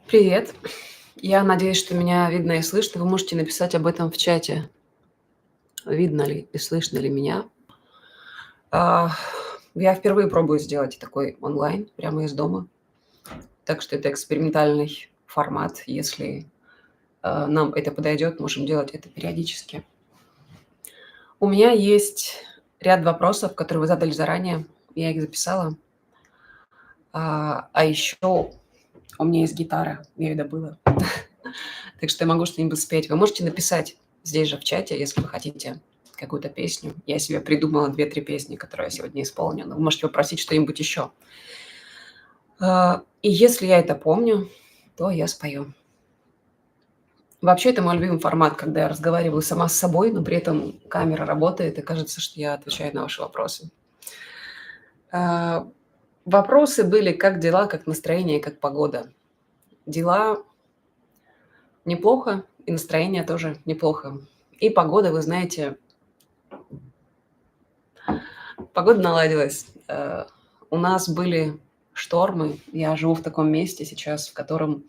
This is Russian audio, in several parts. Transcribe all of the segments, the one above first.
Привет. Я надеюсь, что меня видно и слышно. Вы можете написать об этом в чате. Видно ли и слышно ли меня? А, Я впервые пробую сделать такой онлайн прямо из дома. Так что это экспериментальный формат. Если нам это подойдет, можем делать это периодически. У меня есть ряд вопросов, которые вы задали заранее. Я их записала. А еще у меня есть гитара. Я ее добыла. Так что я могу что-нибудь спеть. Вы можете написать здесь же в чате, если вы хотите какую-то песню. Я себе придумала 2-3 песни, которые я сегодня исполню. Но вы можете попросить что-нибудь еще. И если я это помню, то я спою. Вообще, это мой любимый формат, когда я разговариваю сама с собой, но при этом камера работает, и кажется, что я отвечаю на ваши вопросы. А, Вопросы были: как дела, как настроение, как погода. Дела неплохо, и настроение тоже неплохо. И погода, вы знаете, погода наладилась. У нас были штормы. Я живу в таком месте сейчас, в котором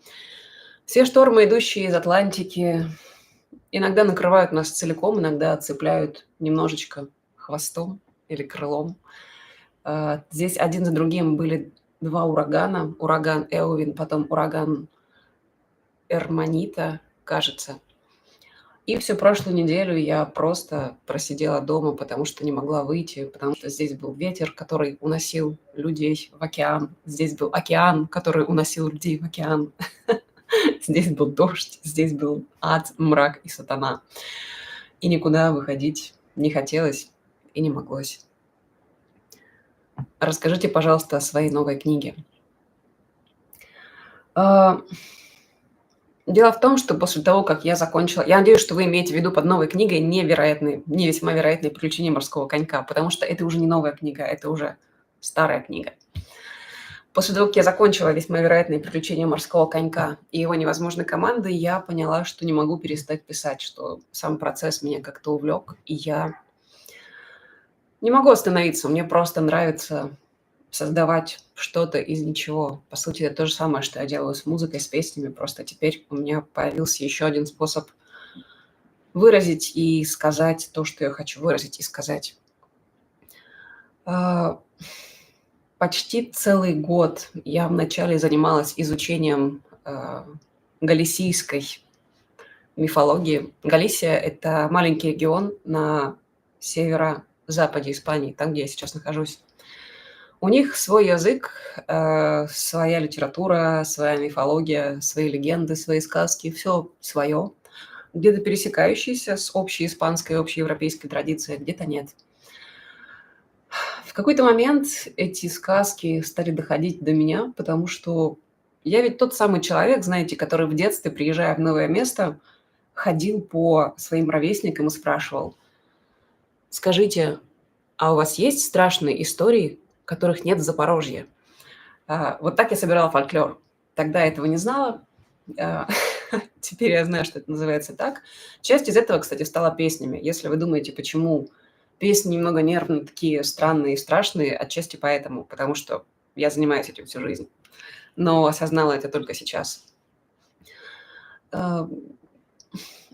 все штормы, идущие из Атлантики, иногда накрывают нас целиком, иногда цепляют немножечко хвостом или крылом. Здесь один за другим были 2 урагана. Ураган Элвин, потом ураган Эрманита, кажется. И всю прошлую неделю я просто просидела дома, потому что не могла выйти, потому что здесь был ветер, который уносил людей в океан. Здесь был океан, который уносил людей в океан. Здесь был дождь, здесь был ад, мрак и сатана. И никуда выходить не хотелось и не моглось. Расскажите, пожалуйста, о своей новой книге. А, Дело в том, что после того, как я закончила... Я надеюсь, что вы имеете в виду под новой книгой не весьма вероятные приключения морского конька, потому что это уже не новая книга, это уже старая книга. После того, как я закончила «Весьма вероятные приключения морского конька» и его невозможной команды, я поняла, что не могу перестать писать, что сам процесс меня как-то увлек, и я не могу остановиться. Мне просто нравится создавать что-то из ничего. По сути, это то же самое, что я делаю с музыкой, с песнями. Просто теперь у меня появился еще один способ выразить и сказать то, что я хочу выразить и сказать. А, Почти целый год я вначале занималась изучением галисийской мифологии. Галисия – это маленький регион на северо-западе Испании, там, где я сейчас нахожусь. У них свой язык, своя литература, своя мифология, свои легенды, свои сказки, все свое, где-то пересекающиеся с общей испанской, общеевропейской традицией, где-то нет. В какой-то момент эти сказки стали доходить до меня, потому что я ведь тот самый человек, знаете, который в детстве, приезжая в новое место, ходил по своим ровесникам и спрашивал: «Скажите, а у вас есть страшные истории, которых нет в Запорожье?» Вот так я собирала фольклор. Тогда я этого не знала. А, Теперь я знаю, что это называется так. Часть из этого, кстати, стала песнями. Если вы думаете, почему песни немного нервные, такие странные и страшные, отчасти поэтому, потому что я занимаюсь этим всю жизнь, но осознала это только сейчас. А,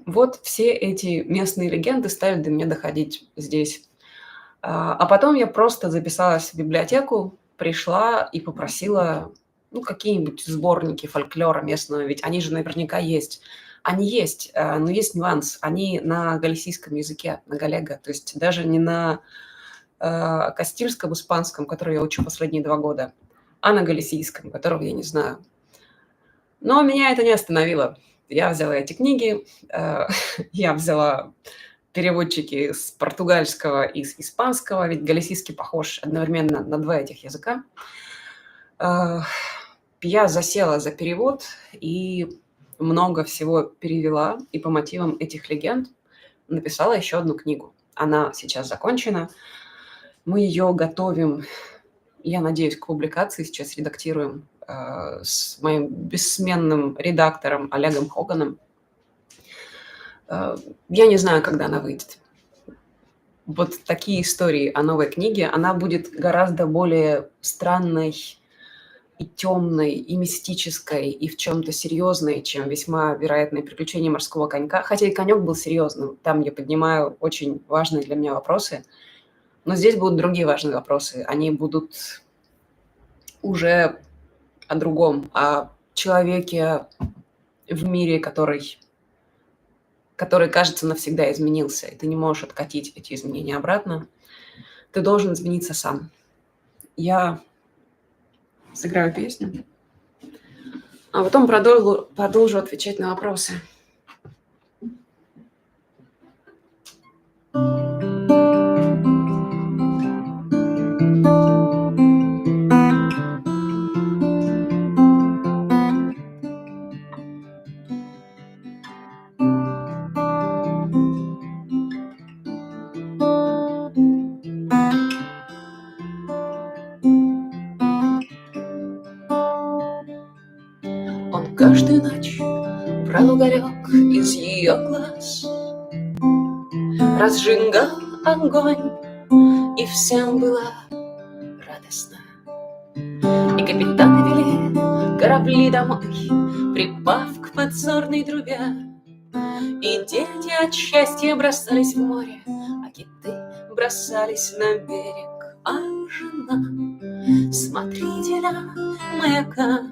Вот все эти местные легенды стали до меня доходить здесь. А потом я просто записалась в библиотеку, пришла и попросила, ну, какие-нибудь сборники фольклора местного, ведь они же наверняка есть. Они есть, но есть нюанс. Они на галисийском языке, на галего, то есть даже не на кастильском, испанском, который я учу последние 2 года, а на галисийском, которого я не знаю. Но меня это не остановило. Я взяла эти книги, я взяла переводчики с португальского и с испанского, ведь галисийский похож одновременно на 2 этих языка. Я засела за перевод и много всего перевела, и по мотивам этих легенд написала еще одну книгу. Она сейчас закончена. Мы ее готовим, я надеюсь, к публикации. Сейчас редактируем с моим бессменным редактором Олегом Хоганом. Я не знаю, когда она выйдет. Вот такие истории о новой книге. Она будет гораздо более странной и темной, и мистической, и в чем-то серьезной, чем весьма вероятные приключения морского конька. Хотя и конек был серьезным. Там я поднимаю очень важные для меня вопросы. Но здесь будут другие важные вопросы. Они будут уже о другом, о человеке в мире, который, кажется, навсегда изменился. И ты не можешь откатить эти изменения обратно. Ты должен измениться сам. Я сыграю песню, а потом продолжу отвечать на вопросы. Он каждую ночь брал уголек из ее глаз, разжигал огонь, и всем было радостно. И капитаны вели корабли домой, припав к подзорной трубе. И дети от счастья бросались в море, а киты бросались на берег. А жена смотрителя маяка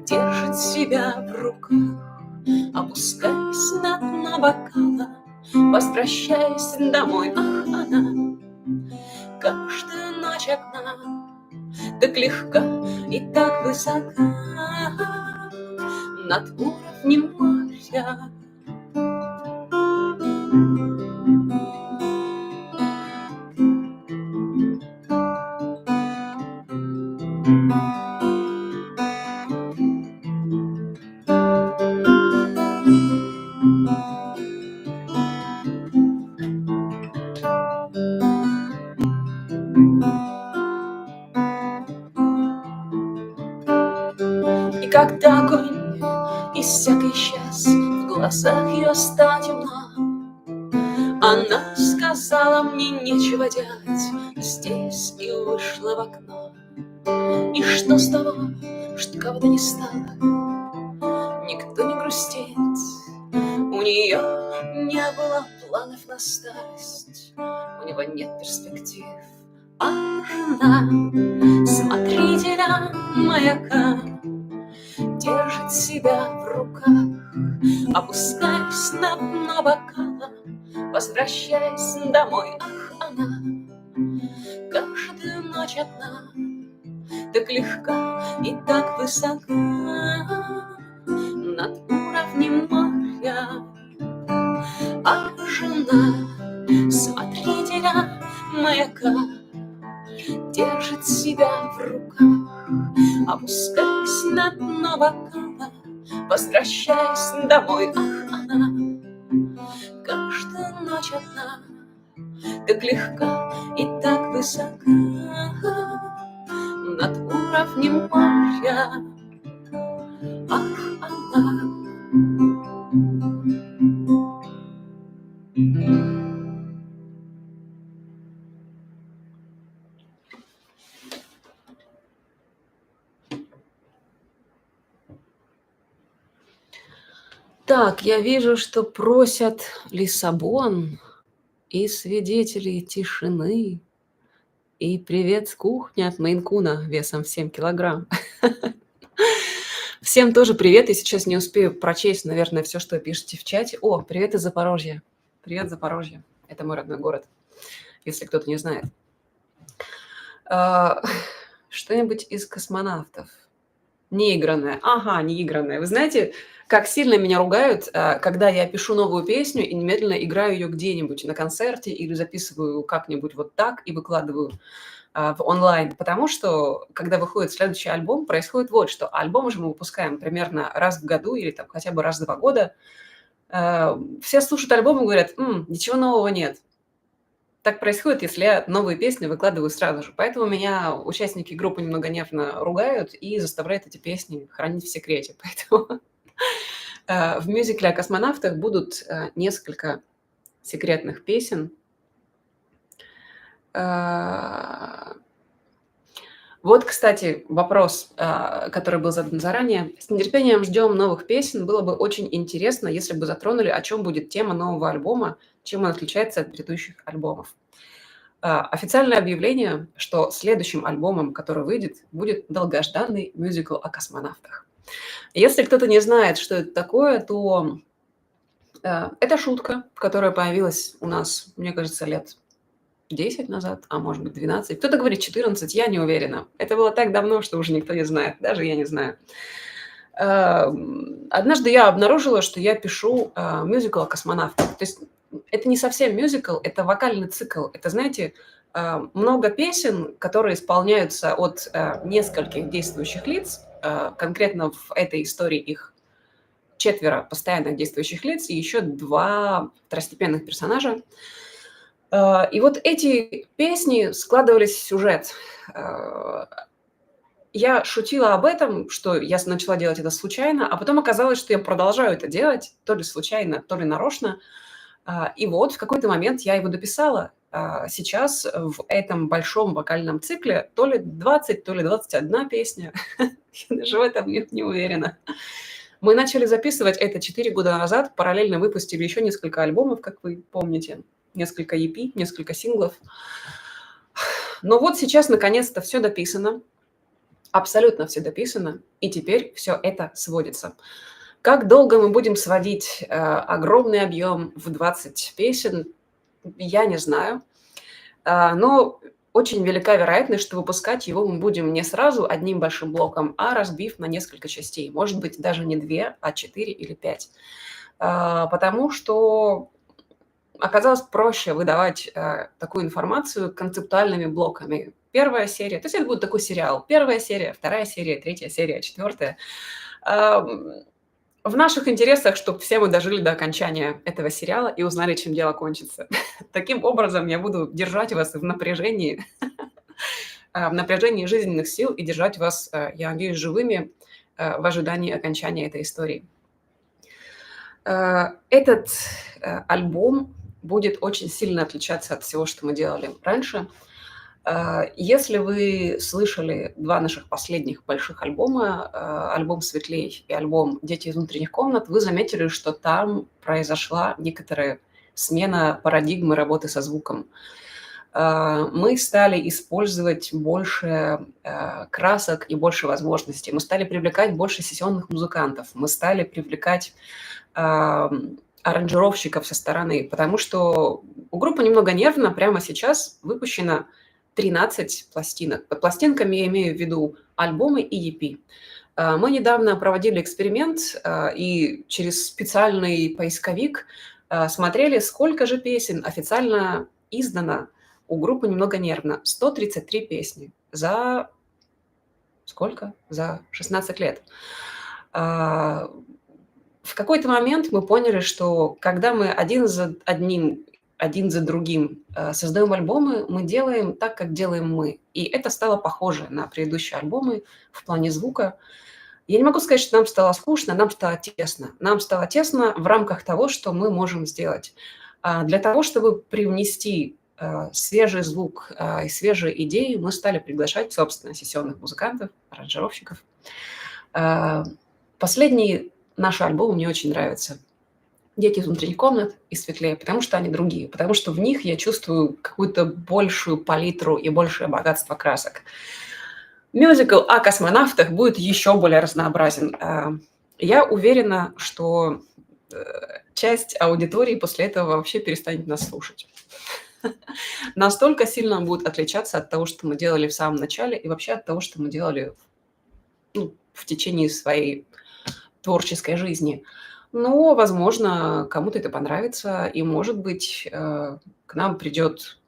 держит себя в руках, опускаясь на дно бокала, возвращаясь домой. Ах, она каждую ночь одна, так легка и так высока над уровнем моря. И когда огонь иссяк и исчез, в глазах ее стало темно, она сказала: мне нечего делать здесь, и вышла в окно. И что с того, что кого-то не стало, никто не грустит, у нее не было планов на старость, у него нет перспектив. А жена смотрителя маяка держит себя в руках, опускаясь на дно бокала, возвращаясь домой. Ах, она каждую ночь одна, так легка и так высока над уровнем моря. А жена смотрителя маяка держит себя в руках, опускаясь на дно бокала, возвращаясь домой. Ах, она каждую ночь одна, так легка и так высока над уровнем моря. Ах, она. Так, я вижу, что просят Лиссабон и свидетелей тишины. И привет с кухни от Мейн-куна весом в 7 килограмм. Всем тоже привет. Я сейчас не успею прочесть, наверное, все, что пишете в чате. О, привет из Запорожья. Привет, Запорожье. Это мой родной город, если кто-то не знает. Что-нибудь из космонавтов. Неигранное. Ага, неигранное. Вы знаете, как сильно меня ругают, когда я пишу новую песню и немедленно играю ее где-нибудь на концерте или записываю как-нибудь вот так и выкладываю в онлайн. Потому что, когда выходит следующий альбом, происходит вот что. Альбомы же мы выпускаем примерно раз в году или там хотя бы раз в 2 года. Все слушают альбом и говорят: ничего нового нет. Так происходит, если я новые песни выкладываю сразу же. Поэтому меня участники группы немного нервно ругают и заставляют эти песни хранить в секрете. Поэтому в мюзикле о космонавтах будут несколько секретных песен. Вот, кстати, вопрос, который был задан заранее. С нетерпением ждем новых песен. Было бы очень интересно, если бы затронули, о чем будет тема нового альбома, чем он отличается от предыдущих альбомов. Официальное объявление, что следующим альбомом, который выйдет, будет долгожданный мюзикл о космонавтах. Если кто-то не знает, что это такое, то это шутка, которая появилась у нас, мне кажется, лет 10 назад, а может быть 12. Кто-то говорит 14, я не уверена. Это было так давно, что уже никто не знает, даже я не знаю. Однажды я обнаружила, что я пишу мюзикл о космонавтах. То есть это не совсем мюзикл, это вокальный цикл. Это, знаете, много песен, которые исполняются от нескольких действующих лиц. Конкретно в этой истории их 4 постоянных действующих лиц и еще 2 второстепенных персонажа. И вот эти песни складывались в сюжет. Я шутила об этом, что я начала делать это случайно, а потом оказалось, что я продолжаю это делать, то ли случайно, то ли нарочно. И вот в какой-то момент я его дописала. Сейчас в этом большом вокальном цикле то ли 20, то ли 21 песня. Я даже в этом не уверена. Мы начали записывать это 4 года назад, параллельно выпустили еще несколько альбомов, как вы помните, несколько EP, несколько синглов. Но вот сейчас наконец-то все дописано, абсолютно все дописано, и теперь все это сводится. Как долго мы будем сводить огромный объем в 20 песен, я не знаю. Но очень велика вероятность, что выпускать его мы будем не сразу одним большим блоком, а разбив на несколько частей. Может быть, даже не 2, а 4 или 5. Потому что оказалось проще выдавать такую информацию концептуальными блоками. Первая серия, то есть это будет такой сериал. Первая серия, вторая серия, третья серия, четвертая. В наших интересах, чтобы все мы дожили до окончания этого сериала и узнали, чем дело кончится. Таким образом, я буду держать вас в напряжении жизненных сил и держать вас, я надеюсь, живыми в ожидании окончания этой истории. Этот альбом будет очень сильно отличаться от всего, что мы делали раньше. Если вы слышали 2 наших последних больших альбома, альбом «Светлей» и альбом «Дети из внутренних комнат», вы заметили, что там произошла некоторая смена парадигмы работы со звуком. Мы стали использовать больше красок и больше возможностей. Мы стали привлекать больше сессионных музыкантов. Мы стали привлекать аранжировщиков со стороны, потому что у группы «Немного нервно» прямо сейчас выпущено 13 пластинок. Под пластинками я имею в виду альбомы и EP. Мы недавно проводили эксперимент и через специальный поисковик смотрели, сколько же песен официально издано у группы «Немного нервно». 133 песни за сколько? За 16 лет. В какой-то момент мы поняли, что когда мы один за другим создаем альбомы, мы делаем так, как делаем мы. И это стало похоже на предыдущие альбомы в плане звука. Я не могу сказать, что нам стало скучно, нам стало тесно. Нам стало тесно в рамках того, что мы можем сделать. Для того, чтобы привнести свежий звук и свежие идеи, мы стали приглашать, собственно, сессионных музыкантов, аранжировщиков. Последние наши альбомы мне очень нравятся. «Дети из внутренних комнат» и «Светлее», потому что они другие, потому что в них я чувствую какую-то большую палитру и большее богатство красок. Мюзикл о космонавтах будет еще более разнообразен. Я уверена, что часть аудитории после этого вообще перестанет нас слушать. Настолько сильно он будет отличаться от того, что мы делали в самом начале, и вообще от того, что мы делали в течение своей творческой жизни. Но, возможно, кому-то это понравится, и, может быть, к нам придет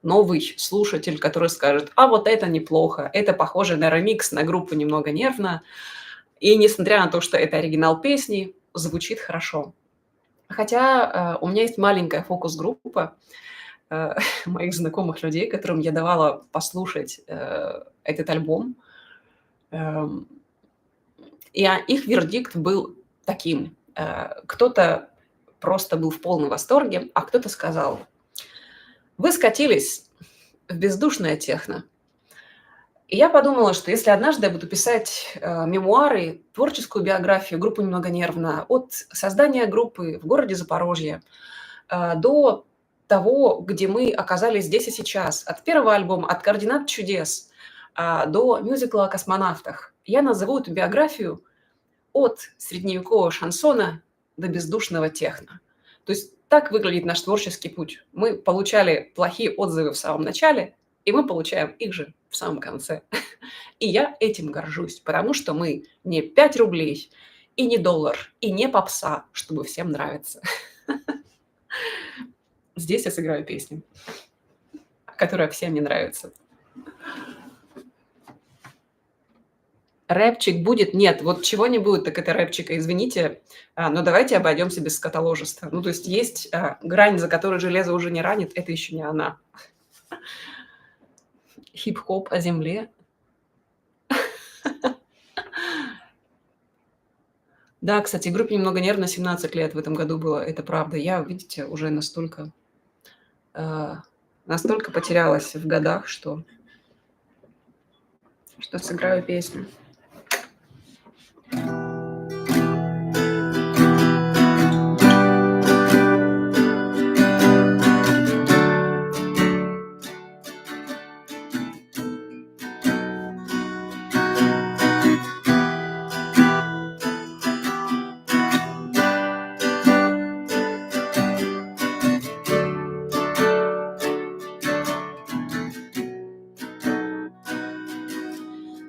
новый слушатель, который скажет: а вот это неплохо, это похоже на ремикс на группу «Немного нервно», и несмотря на то, что это оригинал песни, звучит хорошо. Хотя у меня есть маленькая фокус-группа моих знакомых людей, которым я давала послушать этот альбом. И их вердикт был таким. Кто-то просто был в полном восторге, а кто-то сказал: вы скатились в бездушное техно. И я подумала, что если однажды я буду писать, мемуары, творческую биографию группы «Немного нервно» от создания группы в городе Запорожье, до того, где мы оказались здесь и сейчас, от первого альбома, от «Координат чудес», до мюзикла о космонавтах, я назову эту биографию от средневекового шансона до бездушного техно. То есть так выглядит наш творческий путь. Мы получали плохие отзывы в самом начале, и мы получаем их же в самом конце. И я этим горжусь, потому что мы не 5 рублей, и не доллар, и не попса, чтобы всем нравиться. Здесь я сыграю песню, которая всем не нравится. Рэпчик будет? Нет, вот чего не будет, так это рэпчика, извините, но давайте обойдемся без скотоложества. Ну, то есть грань, за которой железо уже не ранит, это еще не она. Хип-хоп о земле. Да, кстати, группе «Немного нервно» 17 лет в этом году было, это правда. Я, видите, уже настолько потерялась в годах, что сыграю песню.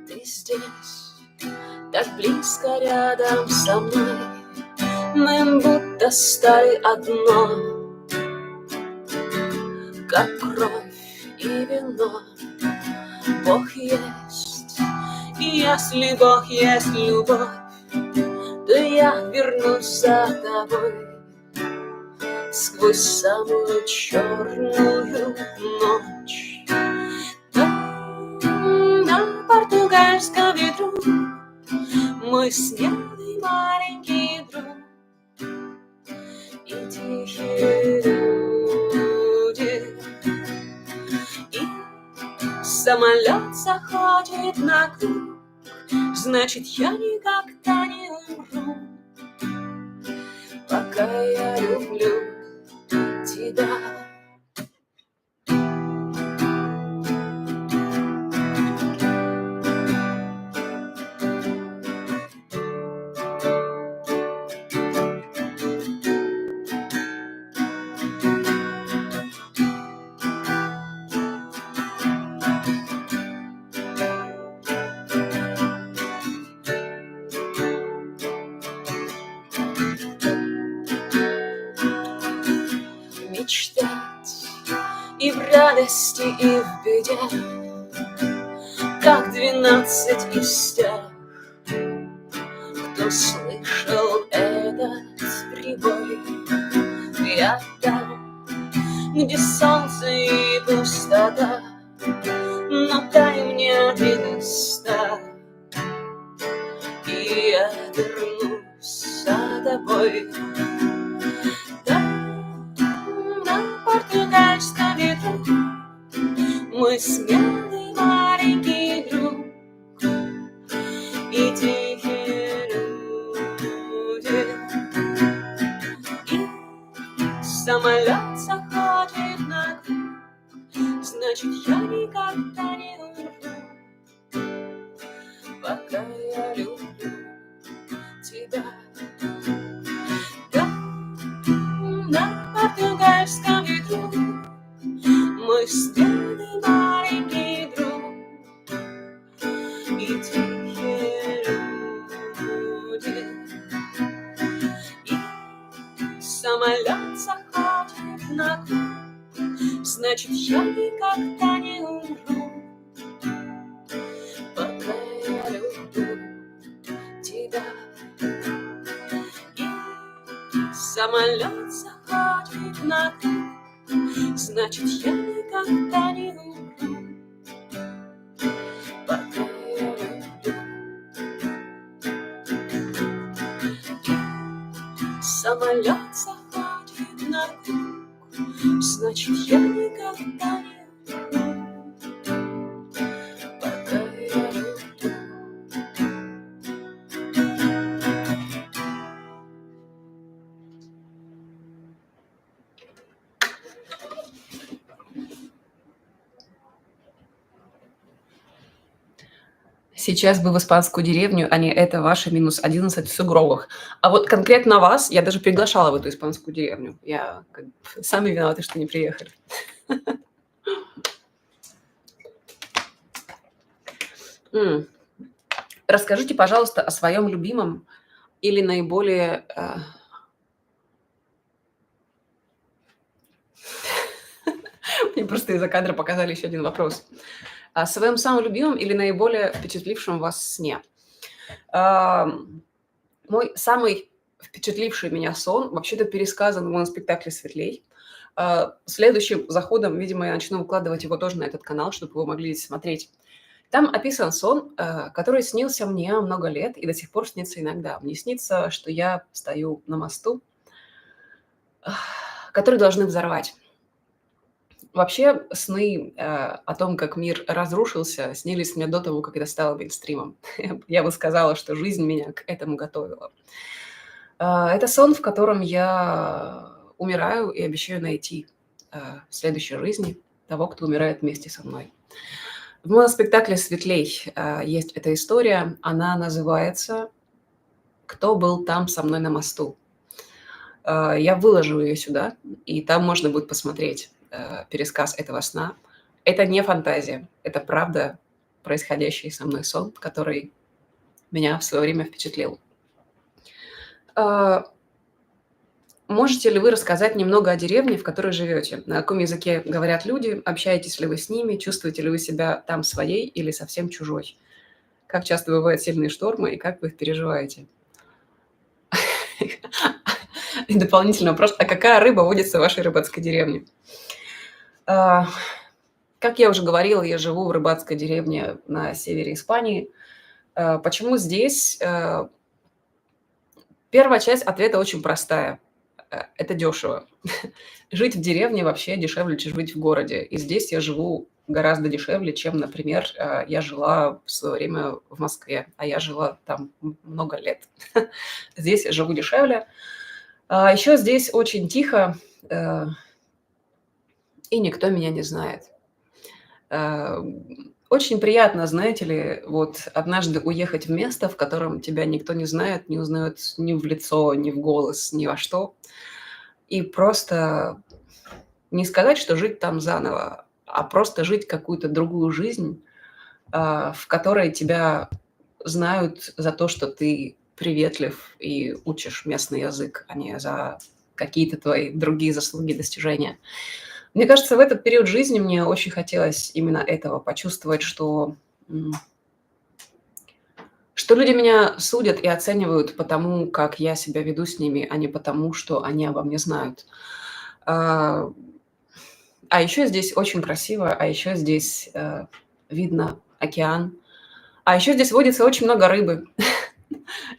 Ты здесь, так близко рядом со мной, мы будто стали одно, как кровь и вино. Бог есть, и если Бог есть любовь, то я вернусь за тобой сквозь самую черную ночь. Там, на португальском ветру, мой смелый маленький друг и тихие люди. И самолет заходит на круг, значит, я никогда не умру, пока я люблю тебя. Мечтать и в радости, и в беде, как 12 из тех, кто слышал этот прибой. Я там, где солнце и пустота, но дай мне один старт, и я вернусь за тобой. Португальском ветру, мой смелый маленький друг и тихие люди. И самолет заходит на круг, значит, я никогда не умру, пока я люблю тебя. На португальском ветру, мой смелый маленький друг и тихие люди. И самолет заходит на круг, значит, я никогда не умру, пока я люблю тебя. И самолет заходит на круг, значит, я никогда не умру, пока я люблю. И самолет заходит на круг, значит, я никогда не умру, пока Сейчас бы в испанскую деревню, а не это ваши -11 в сугробах. А вот конкретно вас я даже приглашала в эту испанскую деревню. Я как бы сами виноваты, что не приехали. М. Расскажите, пожалуйста, о своем любимом или наиболее, мне просто из-за кадра показали еще один вопрос. О своем самом любимом или наиболее впечатлившем вас сне? Ам, Мой самый впечатливший меня сон вообще-то пересказан в моноспектакле «Светлей». Следующим заходом, видимо, я начну выкладывать его тоже на этот канал, чтобы вы могли смотреть. Там описан сон, который снился мне много лет и до сих пор снится иногда. Мне снится, что я стою на мосту, который должны взорвать. Вообще, сны, о том, как мир разрушился, снились мне до того, как это стало мейнстримом. Я бы сказала, что жизнь меня к этому готовила. Это сон, в котором я умираю и обещаю найти, в следующей жизни того, кто умирает вместе со мной. В моноспектакле «Светлей», есть эта история. Она называется «Кто был там со мной на мосту?». Я выложу ее сюда, и там можно будет посмотреть, пересказ этого сна. Это не фантазия, это правда происходящий со мной сон, который меня в свое время впечатлил. А, Можете ли вы рассказать немного о деревне, в которой живете? На каком языке говорят люди? Общаетесь ли вы с ними? Чувствуете ли вы себя там своей или совсем чужой? Как часто бывают сильные штормы и как вы их переживаете? И дополнительный вопрос: а какая рыба водится в вашей рыбацкой деревне? А, Как я уже говорила, я живу в рыбацкой деревне на севере Испании. Почему здесь? Первая часть ответа очень простая. Это дешево. Жить в деревне вообще дешевле, чем жить в городе. И здесь я живу гораздо дешевле, чем, например, я жила в свое время в Москве, а я жила там много лет. Здесь я живу дешевле. Еще здесь очень тихо, и никто меня не знает. Э, Очень приятно, знаете ли, вот однажды уехать в место, в котором тебя никто не знает, не узнает ни в лицо, ни в голос, ни во что. И просто не сказать, что жить там заново, а просто жить какую-то другую жизнь, в которой тебя знают за то, что ты приветлив и учишь местный язык, а не за какие-то твои другие заслуги, достижения. Мне кажется, в этот период жизни мне очень хотелось именно этого, почувствовать, что люди меня судят и оценивают по тому, как я себя веду с ними, а не потому, что они обо мне знают. А, а еще здесь очень красиво, а еще здесь видно океан, а еще здесь водится очень много рыбы.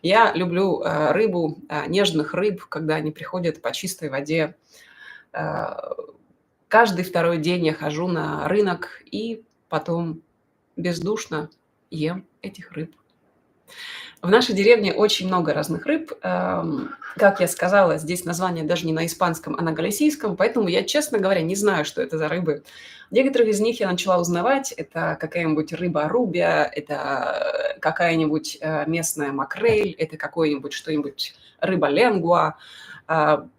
Я люблю рыбу, нежных рыб, когда они приходят по чистой воде. А, Каждый второй день я хожу на рынок и потом бездушно ем этих рыб. В нашей деревне очень много разных рыб. Как я сказала, здесь название даже не на испанском, а на галисийском, поэтому я, честно говоря, не знаю, что это за рыбы. Некоторых из них я начала узнавать. Это какая-нибудь рыба рубия, это какая-нибудь местная макрель, это какой-нибудь что-нибудь рыба ленгуа.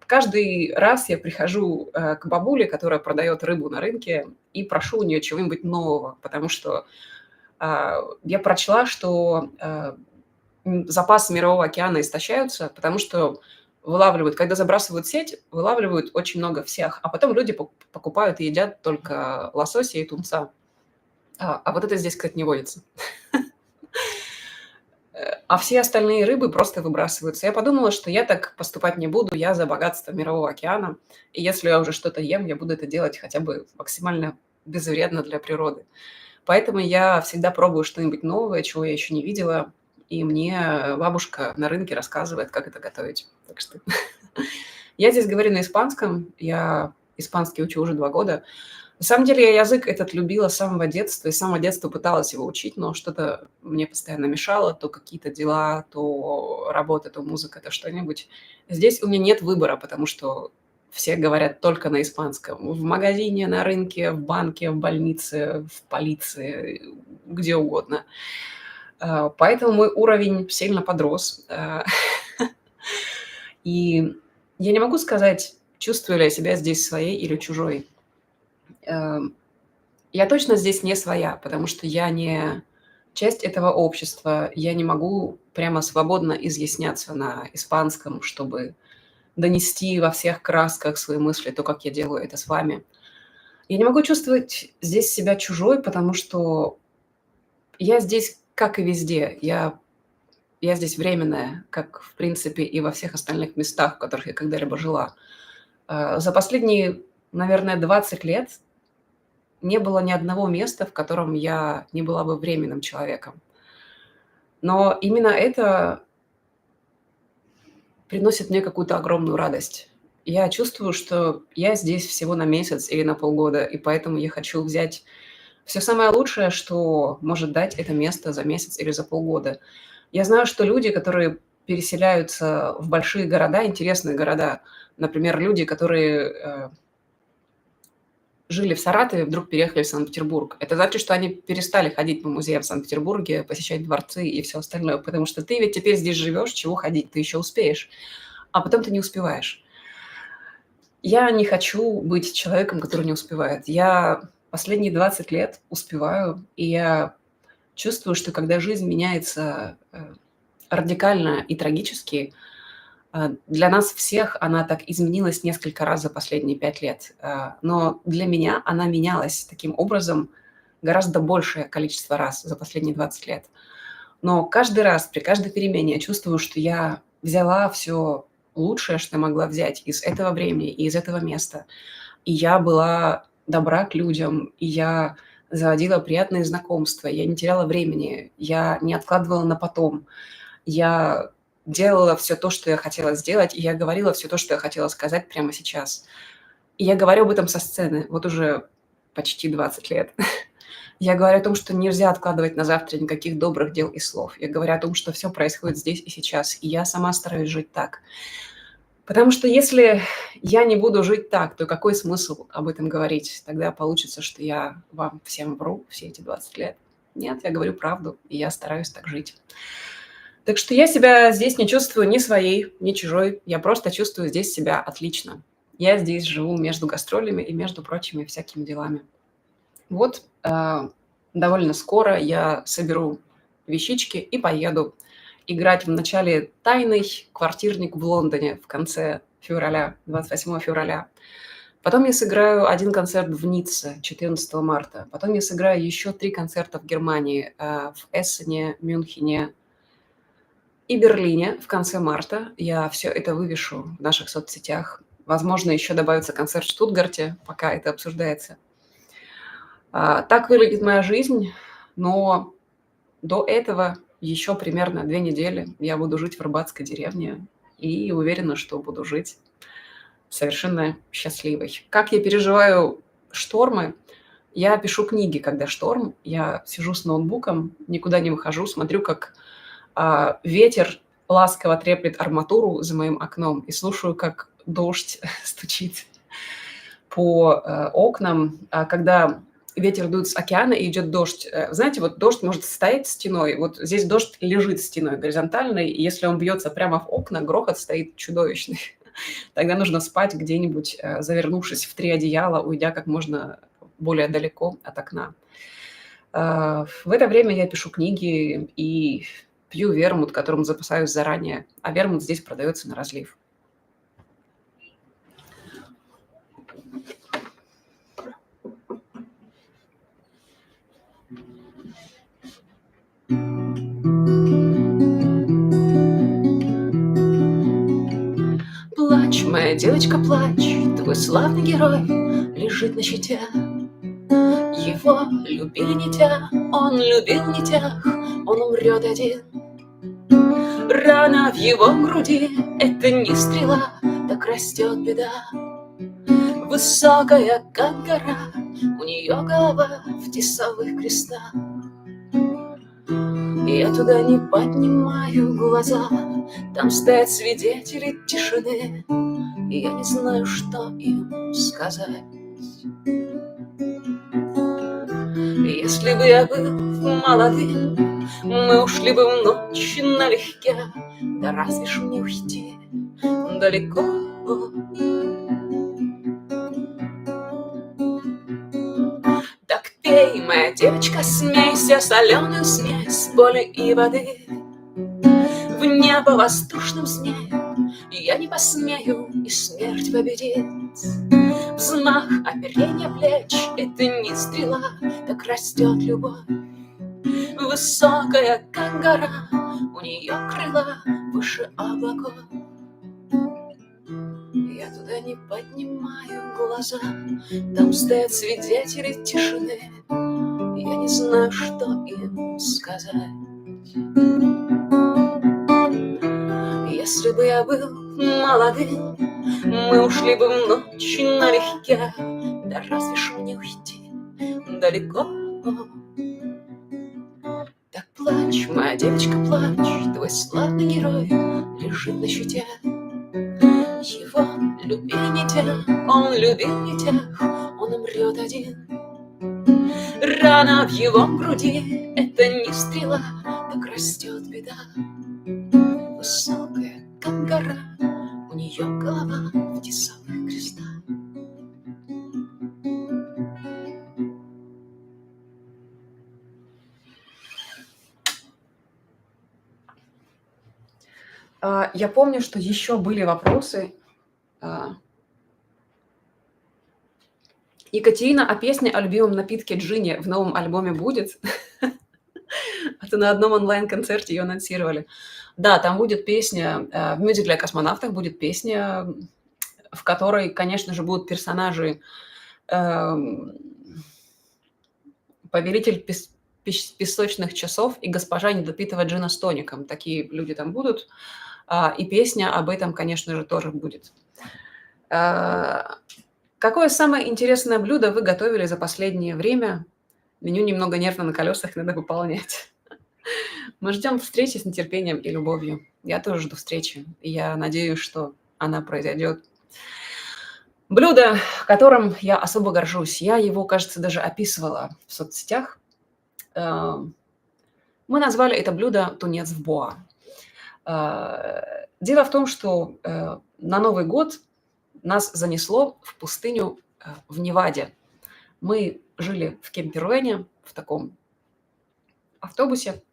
Каждый раз я прихожу к бабуле, которая продает рыбу на рынке, и прошу у нее чего-нибудь нового, потому что я прочла, что запасы Мирового океана истощаются, потому что вылавливают, когда забрасывают сеть, вылавливают очень много всех, а потом люди покупают и едят только лосося и тунца. А вот это здесь, кстати, не водится. А все остальные рыбы просто выбрасываются. Я подумала, что я так поступать не буду, я за богатство Мирового океана. И если я уже что-то ем, я буду это делать хотя бы максимально безвредно для природы. Поэтому я всегда пробую что-нибудь новое, чего я еще не видела. И мне бабушка на рынке рассказывает, как это готовить. Так что я здесь говорю на испанском. Я испанский учу уже 2 года. На самом деле я язык этот любила с самого детства, и с самого детства пыталась его учить, но что-то мне постоянно мешало, то какие-то дела, то работа, то музыка, то что-нибудь. Здесь у меня нет выбора, потому что все говорят только на испанском. В магазине, на рынке, в банке, в больнице, в полиции, где угодно. Поэтому мой уровень сильно подрос. И я не могу сказать, чувствую ли я себя здесь своей или чужой. Эм, Я точно здесь не своя, потому что я не часть этого общества. Я не могу прямо свободно изъясняться на испанском, чтобы донести во всех красках свои мысли, то, как я делаю это с вами. Я не могу чувствовать здесь себя чужой, потому что я здесь, как и везде. Я здесь временная, как, в принципе, и во всех остальных местах, в которых я когда-либо жила. За последние, наверное, 20 лет не было ни одного места, в котором я не была бы временным человеком. Но именно это приносит мне какую-то огромную радость. Я чувствую, что я здесь всего на месяц или на полгода, и поэтому я хочу взять все самое лучшее, что может дать это место за месяц или за полгода. Я знаю, что люди, которые переселяются в большие города, интересные города, например, люди, которые жили в Саратове, вдруг переехали в Санкт-Петербург. Это значит, что они перестали ходить по музеям в Санкт-Петербурге, посещать дворцы и все остальное, потому что ты ведь теперь здесь живешь, чего ходить, ты еще успеешь, а потом ты не успеваешь. Я не хочу быть человеком, который не успевает. Я последние 20 лет успеваю, и я чувствую, что когда жизнь меняется радикально и трагически, для нас всех она так изменилась несколько раз за последние 5 лет. Но для меня она менялась таким образом гораздо большее количество раз за последние 20 лет. Но каждый раз, при каждой перемене я чувствую, что я взяла все лучшее, что я могла взять из этого времени и из этого места. И я была добра к людям, и я заводила приятные знакомства, я не теряла времени, я не откладывала на потом. Я делала все то, что я хотела сделать, и я говорила все то, что я хотела сказать прямо сейчас. И я говорю об этом со сцены вот уже почти 20 лет. Я говорю о том, что нельзя откладывать на завтра никаких добрых дел и слов. Я говорю о том, что все происходит здесь и сейчас, и я сама стараюсь жить так. Потому что если я не буду жить так, то какой смысл об этом говорить? Тогда получится, что я вам всем вру все эти 20 лет. Нет, я говорю правду, и я стараюсь так жить. Так что я себя здесь не чувствую ни своей, ни чужой. Я просто чувствую здесь себя отлично. Я здесь живу между гастролями и между прочими всякими делами. Вот довольно скоро я соберу вещички и поеду играть в начале «Тайный квартирник» в Лондоне в конце февраля, 28 февраля. Потом я сыграю один концерт в Ницце 14 марта. Потом я сыграю еще 3 концерта в Германии, в Эссене, Мюнхене и Берлине в конце марта. Я все это вывешу в наших соцсетях. Возможно, еще добавится концерт в Штутгарте, пока это обсуждается. Так выглядит моя жизнь, но до этого еще примерно 2 недели я буду жить в рыбацкой деревне и уверена, что буду жить совершенно счастливой. Как я переживаю штормы? Я пишу книги, когда шторм. Я сижу с ноутбуком, никуда не выхожу, смотрю, как ветер ласково треплет арматуру за моим окном и слушаю, как дождь стучит по окнам. Когда ветер дует с океана и идет дождь. Знаете, вот дождь может стоять стеной, вот здесь дождь лежит стеной горизонтальной, и если он бьется прямо в окна, грохот стоит чудовищный. Тогда нужно спать где-нибудь, завернувшись в 3 одеяла, уйдя как можно более далеко от окна. В это время я пишу книги и пью вермут, которым запасаюсь заранее, а вермут здесь продается на разлив. Плачь, моя девочка, плачь, твой славный герой лежит на щите. Его любили не те, он любил не тех, он умрет один. Рана в его груди — это не стрела, так растет беда. Высокая, как гора, у нее голова в тесовых крестах. Я туда не поднимаю глаза, там стоят свидетели тишины, и я не знаю, что им сказать. Если бы я был молодым, Мы ушли бы в ночь налегке, да разве ж мне уйти далеко? Так пей, моя девочка, смейся, соленую смесь боли и воды. В небо воздушном сне я не посмею, и смерть победит. Взмах оперения плеч — это не стрела, так растет любовь. Высокая, как гора, у нее крыла выше облаков. Я туда не поднимаю глаза, там стоят свидетели тишины. Я не знаю, что им сказать. Если бы я был молодым, мы ушли бы в ночь налегке, да разве ж мне уйти далеко? Так плачь, моя девочка, плачь, твой славный герой лежит на щите. Его любили не те, он любил не тех, он умрет один. Рана в его груди — это не стрела, так растет беда. Высокая, как гора, у нее голова в тесовых крестах. Я помню, что еще были вопросы. Екатерина, а песня о любимом напитке джине в новом альбоме будет? А то на одном онлайн-концерте ее анонсировали. Да, там будет песня, в мюзикле о космонавтах будет песня, в которой, конечно же, будут персонажи повелитель песочных часов и госпожа недопитого джина с тоником. Такие люди там будут. И песня об этом, конечно же, тоже будет. Какое самое интересное блюдо вы готовили за последнее время? Меню немного нервно на колесах, надо выполнять. Мы ждем встречи с нетерпением и любовью. Я тоже жду встречи, и я надеюсь, что она произойдет. Блюдо, которым я особо горжусь, я его, кажется, даже описывала в соцсетях. Мы назвали это блюдо «Тунец в боа». Дело в том, что на Новый год нас занесло в пустыню в Неваде. Мы жили в кемпервэне, в таком автобусе.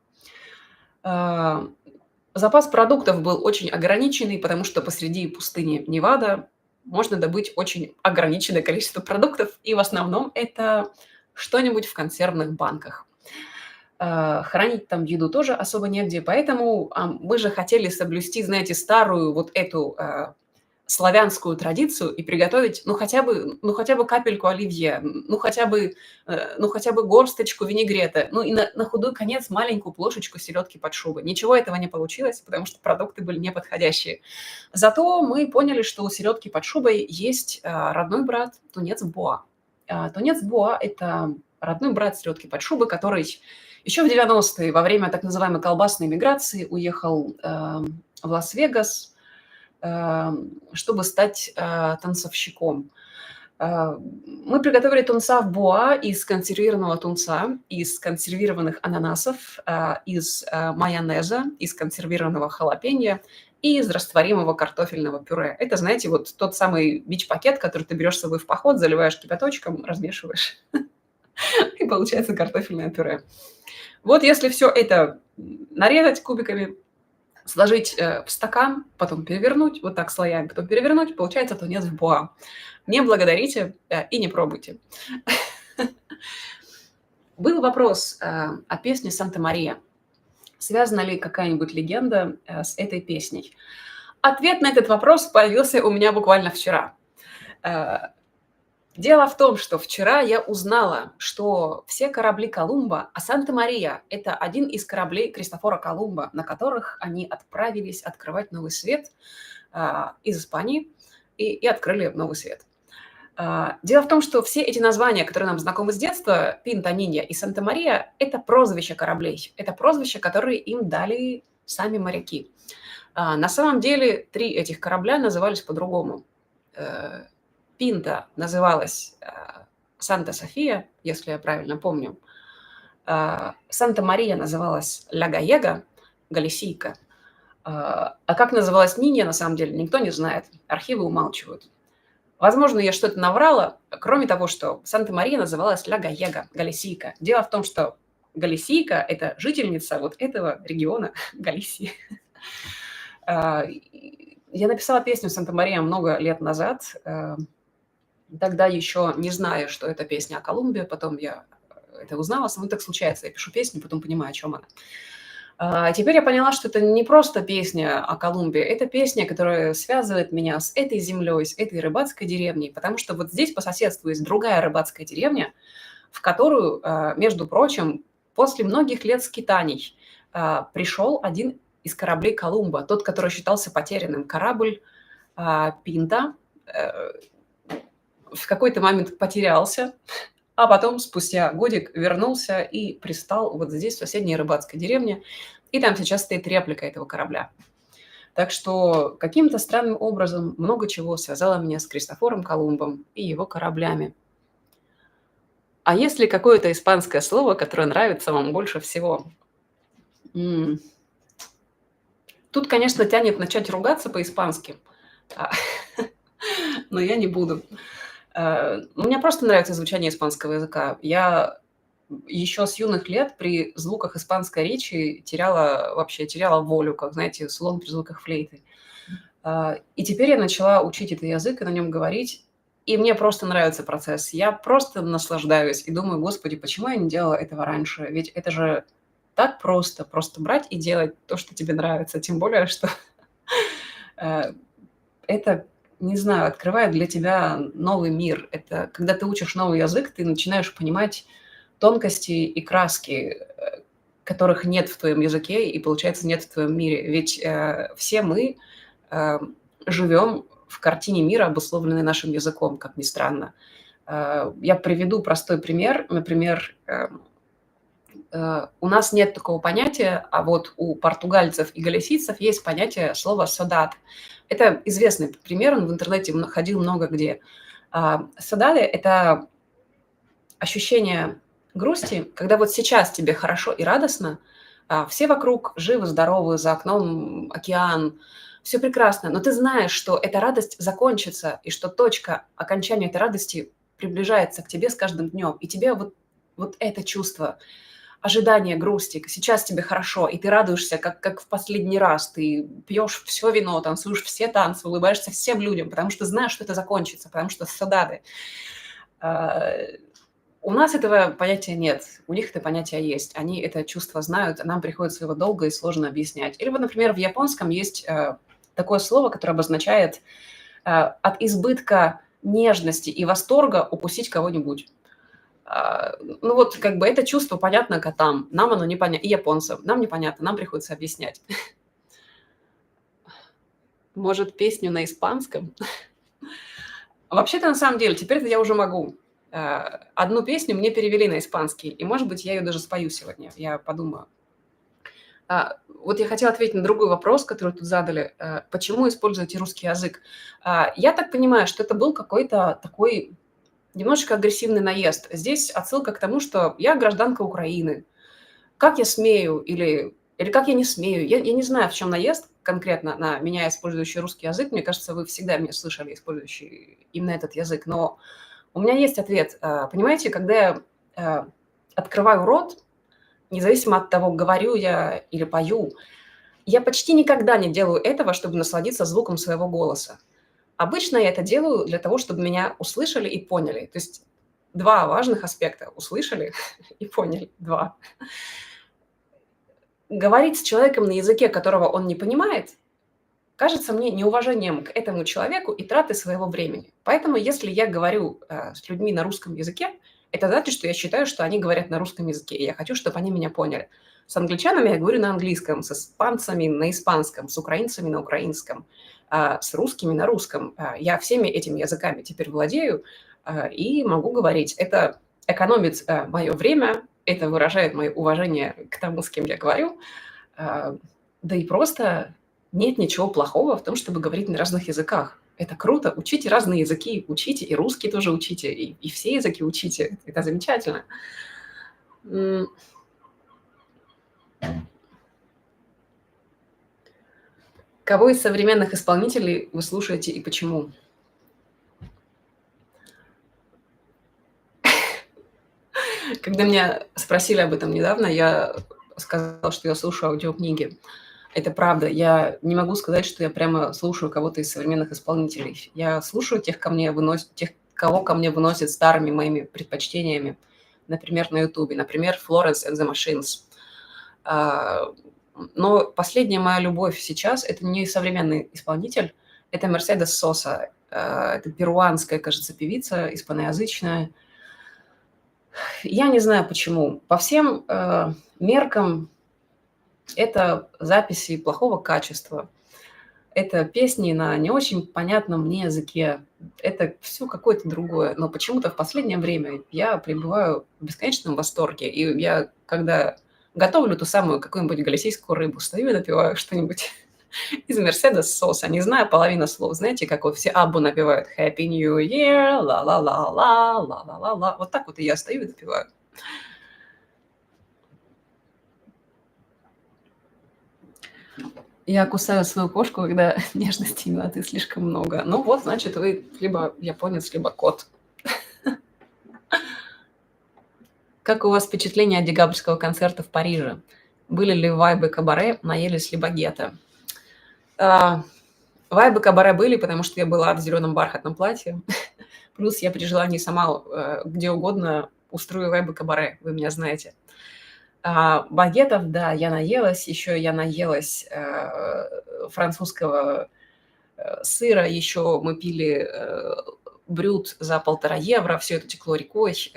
Запас продуктов был очень ограниченный, потому что посреди пустыни Невада можно добыть очень ограниченное количество продуктов, и в основном это что-нибудь в консервных банках. Хранить там еду тоже особо негде, поэтому мы же хотели соблюсти, знаете, старую вот эту славянскую традицию и приготовить, хотя бы капельку оливье, хотя бы горсточку винегрета, и на худой конец маленькую плошечку селедки под шубой. Ничего этого не получилось, потому что продукты были неподходящие. Зато мы поняли, что у селедки под шубой есть родной брат тунец в боа. Тунец в боа – это родной брат селедки под шубой, который еще в 90-е, во время так называемой колбасной миграции, уехал в Лас-Вегас, чтобы стать танцовщиком. Мы приготовили тунца в боа из консервированного тунца, из консервированных ананасов, из майонеза, из консервированного халапеньо и из растворимого картофельного пюре. Это, знаете, вот тот самый бич-пакет, который ты берешь с собой в поход, заливаешь кипяточком, размешиваешь, и получается картофельное пюре. Вот если все это нарезать кубиками, сложить в стакан, потом перевернуть, вот так слоями, потом перевернуть, получается тунец в боа. Не благодарите и не пробуйте. Был вопрос о песне «Санта-Мария». Связана ли какая-нибудь легенда с этой песней? Ответ на этот вопрос появился у меня буквально вчера. Дело в том, что вчера я узнала, что все корабли Колумба, а Санта-Мария – это один из кораблей Кристофора Колумба, на которых они отправились открывать новый свет из Испании и открыли новый свет. Дело в том, что все эти названия, которые нам знакомы с детства, Пинта, Нинья и Санта-Мария – это прозвища кораблей. Это прозвища, которые им дали сами моряки. На самом деле 3 этих корабля назывались по-другому. Пинта называлась Санта-София, если я правильно помню. Санта-Мария называлась Ля-Галлега, Галисийка. А как называлась Нинья, на самом деле, никто не знает. Архивы умалчивают. Возможно, я что-то наврала, кроме того, что Санта-Мария называлась Ля-Галлега, Галисийка. Дело в том, что Галисийка – это жительница вот этого региона Галисии. Я написала песню «Санта-Мария» много лет назад. Тогда еще не зная, что это песня о Колумбии. Потом я это узнала. Ну, так случается. Я пишу песню, потом понимаю, о чем она. Теперь я поняла, что это не просто песня о Колумбии. Это песня, которая связывает меня с этой землей, с этой рыбацкой деревней. Потому что вот здесь по соседству есть другая рыбацкая деревня, в которую, между прочим, после многих лет скитаний пришел один из кораблей Колумба, тот, который считался потерянным. Корабль Пинта в какой-то момент потерялся, а потом спустя годик вернулся и пристал вот здесь, в соседней рыбацкой деревне, и там сейчас стоит реплика этого корабля. Так что каким-то странным образом много чего связало меня с Кристофором Колумбом и его кораблями. А есть ли какое-то испанское слово, которое нравится вам больше всего? Тут, конечно, тянет начать ругаться по-испански, но я не буду. Мне просто нравится звучание испанского языка. Я еще с юных лет при звуках испанской речи теряла волю, как, знаете, слон при звуках флейты. И теперь я начала учить этот язык и на нем говорить, и мне просто нравится процесс. Я просто наслаждаюсь и думаю, господи, почему я не делала этого раньше? Ведь это же так просто брать и делать то, что тебе нравится. Тем более, что это, не знаю, открывает для тебя новый мир. Это когда ты учишь новый язык, ты начинаешь понимать тонкости и краски, которых нет в твоем языке и, получается, нет в твоем мире. Ведь все мы живем в картине мира, обусловленной нашим языком, как ни странно. Я приведу простой пример. Например, у нас нет такого понятия, а вот у португальцев и галисийцев есть понятие слова «содат». Это известный пример, он в интернете ходил много где. Содали – это ощущение грусти, когда вот сейчас тебе хорошо и радостно, все вокруг живы, здоровы, за окном океан, все прекрасно, но ты знаешь, что эта радость закончится, и что точка окончания этой радости приближается к тебе с каждым днем, и тебе вот это чувство ожидания, грусти, сейчас тебе хорошо, и ты радуешься, как в последний раз, ты пьешь все вино, танцуешь все танцы, улыбаешься всем людям, потому что знаешь, что это закончится, потому что садады. У нас этого понятия нет, у них это понятие есть, они это чувство знают, а нам приходится его долго и сложно объяснять. Или вот, например, в японском есть такое слово, которое обозначает от избытка нежности и восторга укусить кого-нибудь. Ну вот как бы это чувство понятно котам, нам оно непонятно, и японцам, нам непонятно, нам приходится объяснять. Может, песню на испанском? Вообще-то, на самом деле, теперь-то я уже могу. Одну песню мне перевели на испанский, и, может быть, я ее даже спою сегодня, я подумаю. Вот я хотела ответить на другой вопрос, который тут задали. Почему используете русский язык? Я так понимаю, что это был какой-то такой немножечко агрессивный наезд. Здесь отсылка к тому, что я гражданка Украины. Как я смею или как я не смею? Я не знаю, в чем наезд конкретно на меня, использующий русский язык. Мне кажется, вы всегда меня слышали, использующий именно этот язык. Но у меня есть ответ. Понимаете, когда я открываю рот, независимо от того, говорю я или пою, я почти никогда не делаю этого, чтобы насладиться звуком своего голоса. Обычно я это делаю для того, чтобы меня услышали и поняли. То есть два важных аспекта. Услышали и поняли. Два. Говорить с человеком на языке, которого он не понимает, кажется мне неуважением к этому человеку и тратой своего времени. Поэтому если я говорю с людьми на русском языке, это значит, что я считаю, что они говорят на русском языке, и я хочу, чтобы они меня поняли. С англичанами я говорю на английском, с испанцами на испанском, с украинцами на украинском, с русскими на русском. Я всеми этими языками теперь владею и могу говорить. Это экономит мое время, это выражает мое уважение к тому, с кем я говорю. Да и просто нет ничего плохого в том, чтобы говорить на разных языках. Это круто. Учите разные языки, учите, и русский тоже учите, и все языки учите. Это замечательно. Кого из современных исполнителей вы слушаете и почему? Когда меня спросили об этом недавно, я сказала, что я слушаю аудиокниги. Это правда. Я не могу сказать, что я прямо слушаю кого-то из современных исполнителей. Я слушаю тех, кого ко мне выносят старыми моими предпочтениями. Например, на Ютубе. Например, Florence and the Machines. Но последняя моя любовь сейчас – это не современный исполнитель, это Мерседес Соса. Это перуанская, кажется, певица, испаноязычная. Я не знаю почему. По всем меркам это записи плохого качества. Это песни на не очень понятном мне языке. Это все какое-то другое. Но почему-то в последнее время я пребываю в бесконечном восторге. И я, когда готовлю ту самую какую-нибудь галисийскую рыбу, стою и напеваю что-нибудь из Мерседес Соса, не знаю половину слов. Знаете, как вот все Аббу напевают Happy New Year, ла-ла-ла-ла, ла-ла-ла-ла. Вот так вот и я стою и напеваю. Я кусаю свою кошку, когда нежности и милоты слишком много. Ну вот, значит, вы либо японец, либо кот. Как у вас впечатление от декабрьского концерта в Париже? Были ли вайбы кабаре, наелись ли багета? Вайбы кабаре были, потому что я была в зеленом бархатном платье. Плюс я при желании сама где угодно устрою вайбы кабаре, вы меня знаете. Багетов, да, я наелась. Еще я наелась французского сыра. Еще мы пили брют за 1,5 евро. Все это текло рекой.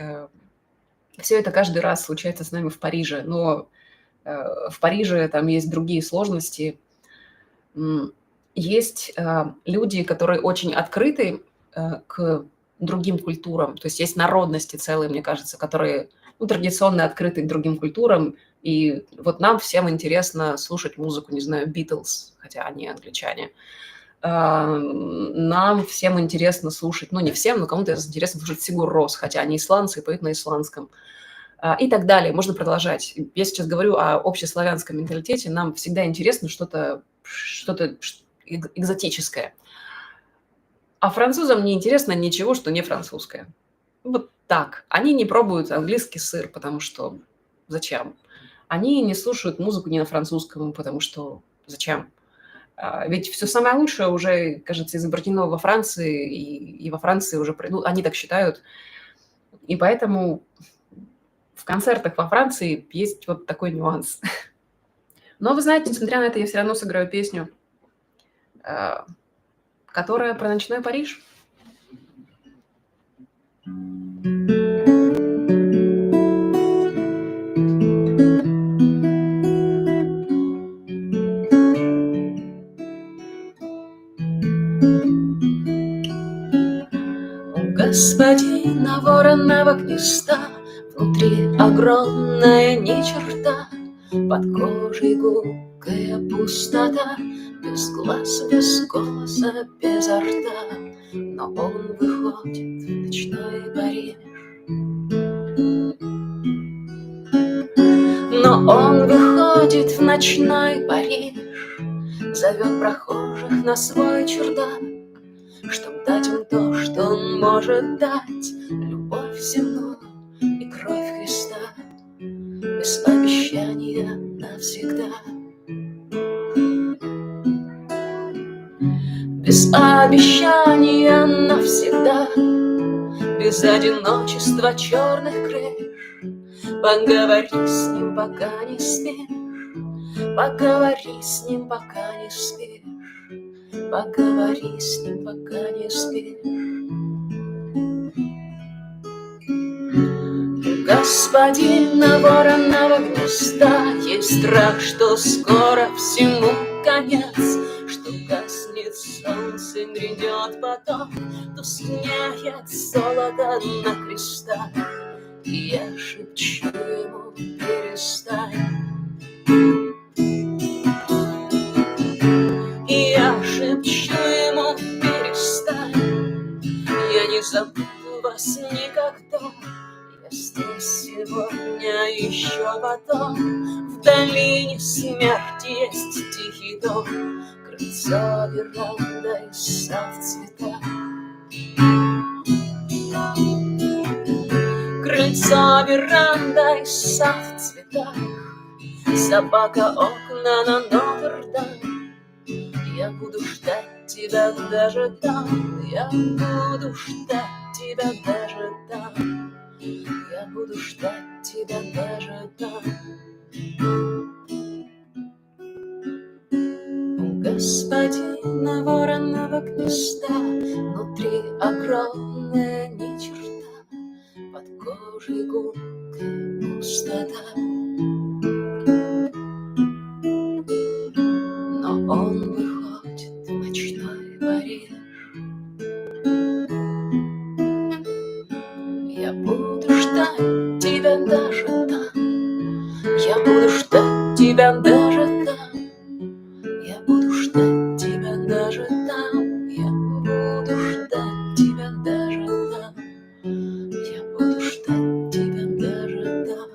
Все это каждый раз случается с нами в Париже. Но в Париже там есть другие сложности. Есть люди, которые очень открыты к другим культурам. То есть есть народности целые, мне кажется, которые традиционно открыты к другим культурам. И вот нам всем интересно слушать музыку, не знаю, Битлз, хотя они англичане. Нам всем интересно слушать, ну не всем, но кому-то интересно слушать Сигур Рос, хотя они исландцы и поют на исландском. И так далее. Можно продолжать. Я сейчас говорю о общеславянском менталитете. Нам всегда интересно что-то экзотическое. А французам не интересно ничего, что не французское. Вот так. Они не пробуют английский сыр, потому что зачем? Они не слушают музыку не на французском, потому что зачем? Ведь все самое лучшее уже, кажется, изобретено во Франции, и во Франции уже, они так считают. И поэтому в концертах во Франции есть вот такой нюанс. Но вы знаете, несмотря на это, я все равно сыграю песню, которая про ночной Париж. У господина вороного гнезда внутри огромная ни черта, под кожей гулкая пустота, без глаз, без голоса, без рта. Но он выходит в ночной Париж. Но он выходит в ночной Париж, зовет прохожих на свой чердак, чтоб дать им то, что он может дать: любовь земную и кровь Христа, без обещания навсегда. Без обещания навсегда, без одиночества черных крыш. Поговори с ним, пока не спишь, поговори с ним, пока не спишь, поговори с ним, пока не спишь. У господина вороного гнезда есть страх, что скоро всему конец, что гаснет солнце, грядет потом, тускнеет золото на крестах. И я шепчу ему: перестань. И я шепчу ему: перестань. Я не забуду вас никогда, если сегодня меня еще потом. В долине смерти есть тихий дом, крыльцо, веранда и сад в цветах. Крыльцо, веранда и сад в цветах. Собака, окна на Нотр-Дам. Я буду ждать тебя даже там. Я буду ждать тебя даже там. Я буду ждать тебя даже там. У господина вороного гнезда внутри огромная ни черта, под кожей гулкая пустота. Но он выходит в ночной Париж. Я буду ждать тебя даже там. Я буду ждать тебя даже там. Я буду ждать тебя даже там. Я буду ждать тебя даже там. Я буду ждать тебя даже там.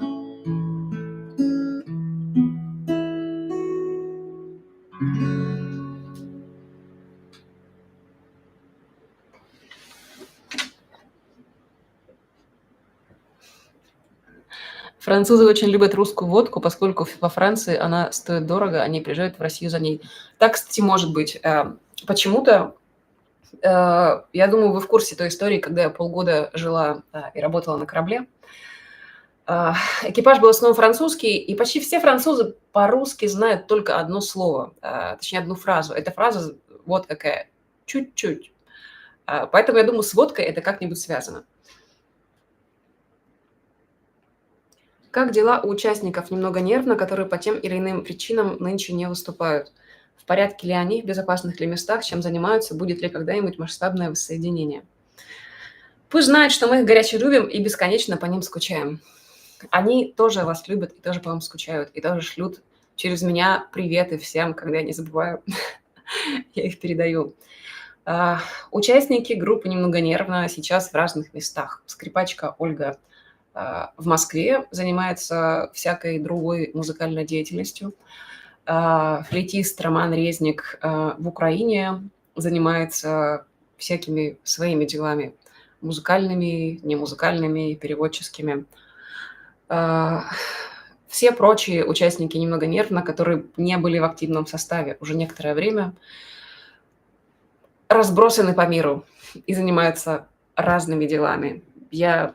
Французы очень любят русскую водку, поскольку во Франции она стоит дорого, они приезжают в Россию за ней. Так, кстати, может быть. Почему-то, я думаю, вы в курсе той истории, когда я полгода жила и работала на корабле. Экипаж был в основном французский, и почти все французы по-русски знают только одно слово, точнее, одну фразу. Эта фраза вот какая – чуть-чуть. Поэтому я думаю, с водкой это как-нибудь связано. Как дела у участников немного нервно, которые по тем или иным причинам нынче не выступают? В порядке ли они, в безопасных ли местах, чем занимаются, будет ли когда-нибудь масштабное воссоединение? Пусть знают, что мы их горячо любим и бесконечно по ним скучаем. Они тоже вас любят и тоже по вам скучают, и тоже шлют через меня приветы всем, когда я не забываю, я их передаю. Участники группы «Немного нервно» сейчас в разных местах. Скрипачка Ольга в Москве занимается всякой другой музыкальной деятельностью. Флейтист Роман Резник в Украине занимается всякими своими делами, музыкальными, немузыкальными, переводческими. Все прочие участники «Немного нервно», которые не были в активном составе уже некоторое время, разбросаны по миру и занимаются разными делами. Я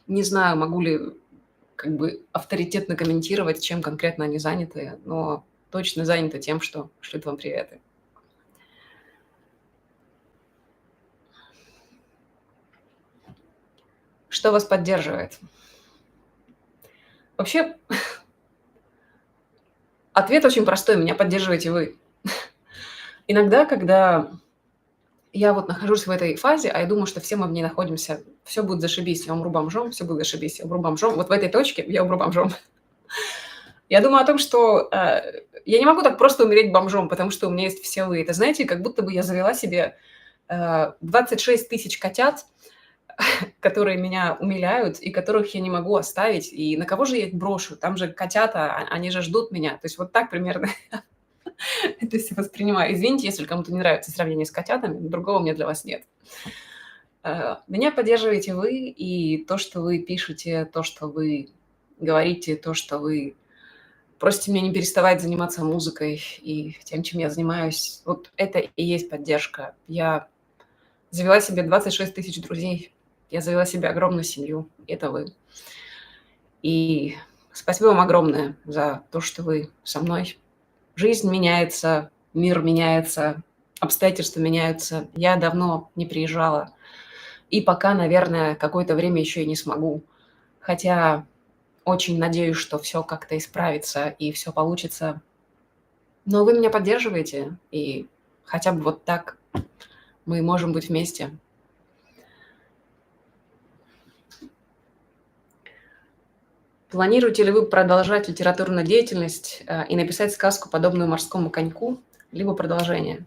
не знаю, могу ли авторитетно комментировать, чем конкретно они заняты, но точно заняты тем, что шлют вам приветы. Что вас поддерживает? Вообще, ответ очень простой. Меня поддерживаете вы. Иногда, когда я нахожусь в этой фазе, а я думаю, что все мы в ней находимся, все будет зашибись, я умру бомжом, все будет зашибись, я умру бомжом. Вот в этой точке я умру бомжом. Я думаю о том, что я не могу так просто умереть бомжом, потому что у меня есть все вы. Это, знаете, как будто бы я завела себе 26 тысяч котят, которые меня умиляют и которых я не могу оставить. И на кого же я их брошу? Там же котята, они же ждут меня. То есть вот так примерно это все воспринимаю. Извините, если кому-то не нравится сравнение с котятами, другого у меня для вас нет. Меня поддерживаете вы, и то, что вы пишете, то, что вы говорите, то, что вы просите меня не переставать заниматься музыкой и тем, чем я занимаюсь, вот это и есть поддержка. Я завела себе 26 тысяч друзей, я завела себе огромную семью, это вы. И спасибо вам огромное за то, что вы со мной. Жизнь меняется, мир меняется, обстоятельства меняются. Я давно не приезжала. И пока, наверное, какое-то время еще и не смогу. Хотя очень надеюсь, что все как-то исправится и все получится. Но вы меня поддерживаете, и хотя бы вот так мы можем быть вместе. Планируете ли вы продолжать литературную деятельность и написать сказку, подобную «Морскому коньку», либо продолжение?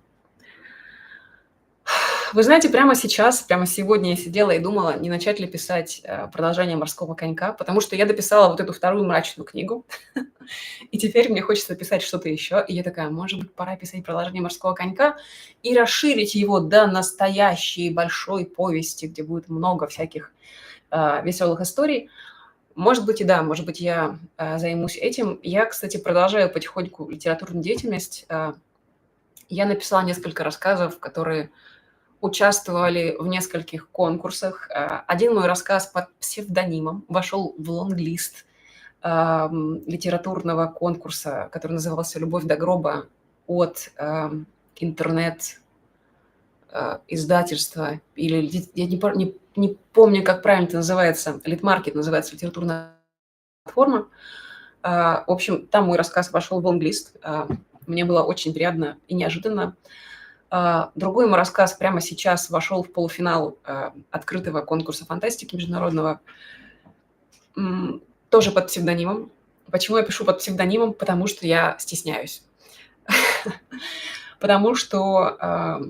Вы знаете, прямо сейчас, прямо сегодня я сидела и думала, не начать ли писать продолжение «Морского конька», потому что я дописала вот эту вторую мрачную книгу, и теперь мне хочется писать что-то еще. И я такая, может быть, пора писать продолжение «Морского конька» и расширить его до настоящей большой повести, где будет много всяких веселых историй. Может быть, и да, может быть, я займусь этим. Я, кстати, продолжаю потихоньку литературную деятельность. Я написала несколько рассказов, которые участвовали в нескольких конкурсах. Один мой рассказ под псевдонимом вошел в лонглист литературного конкурса, который назывался «Любовь до гроба» от интернет издательства, или я не помню, как правильно это называется, Литмаркет называется литературная платформа. В общем, там мой рассказ вошел в лонглист. Мне было очень приятно и неожиданно. Другой мой рассказ прямо сейчас вошел в полуфинал открытого конкурса фантастики международного, тоже под псевдонимом. Почему я пишу под псевдонимом? Потому что я стесняюсь. Потому что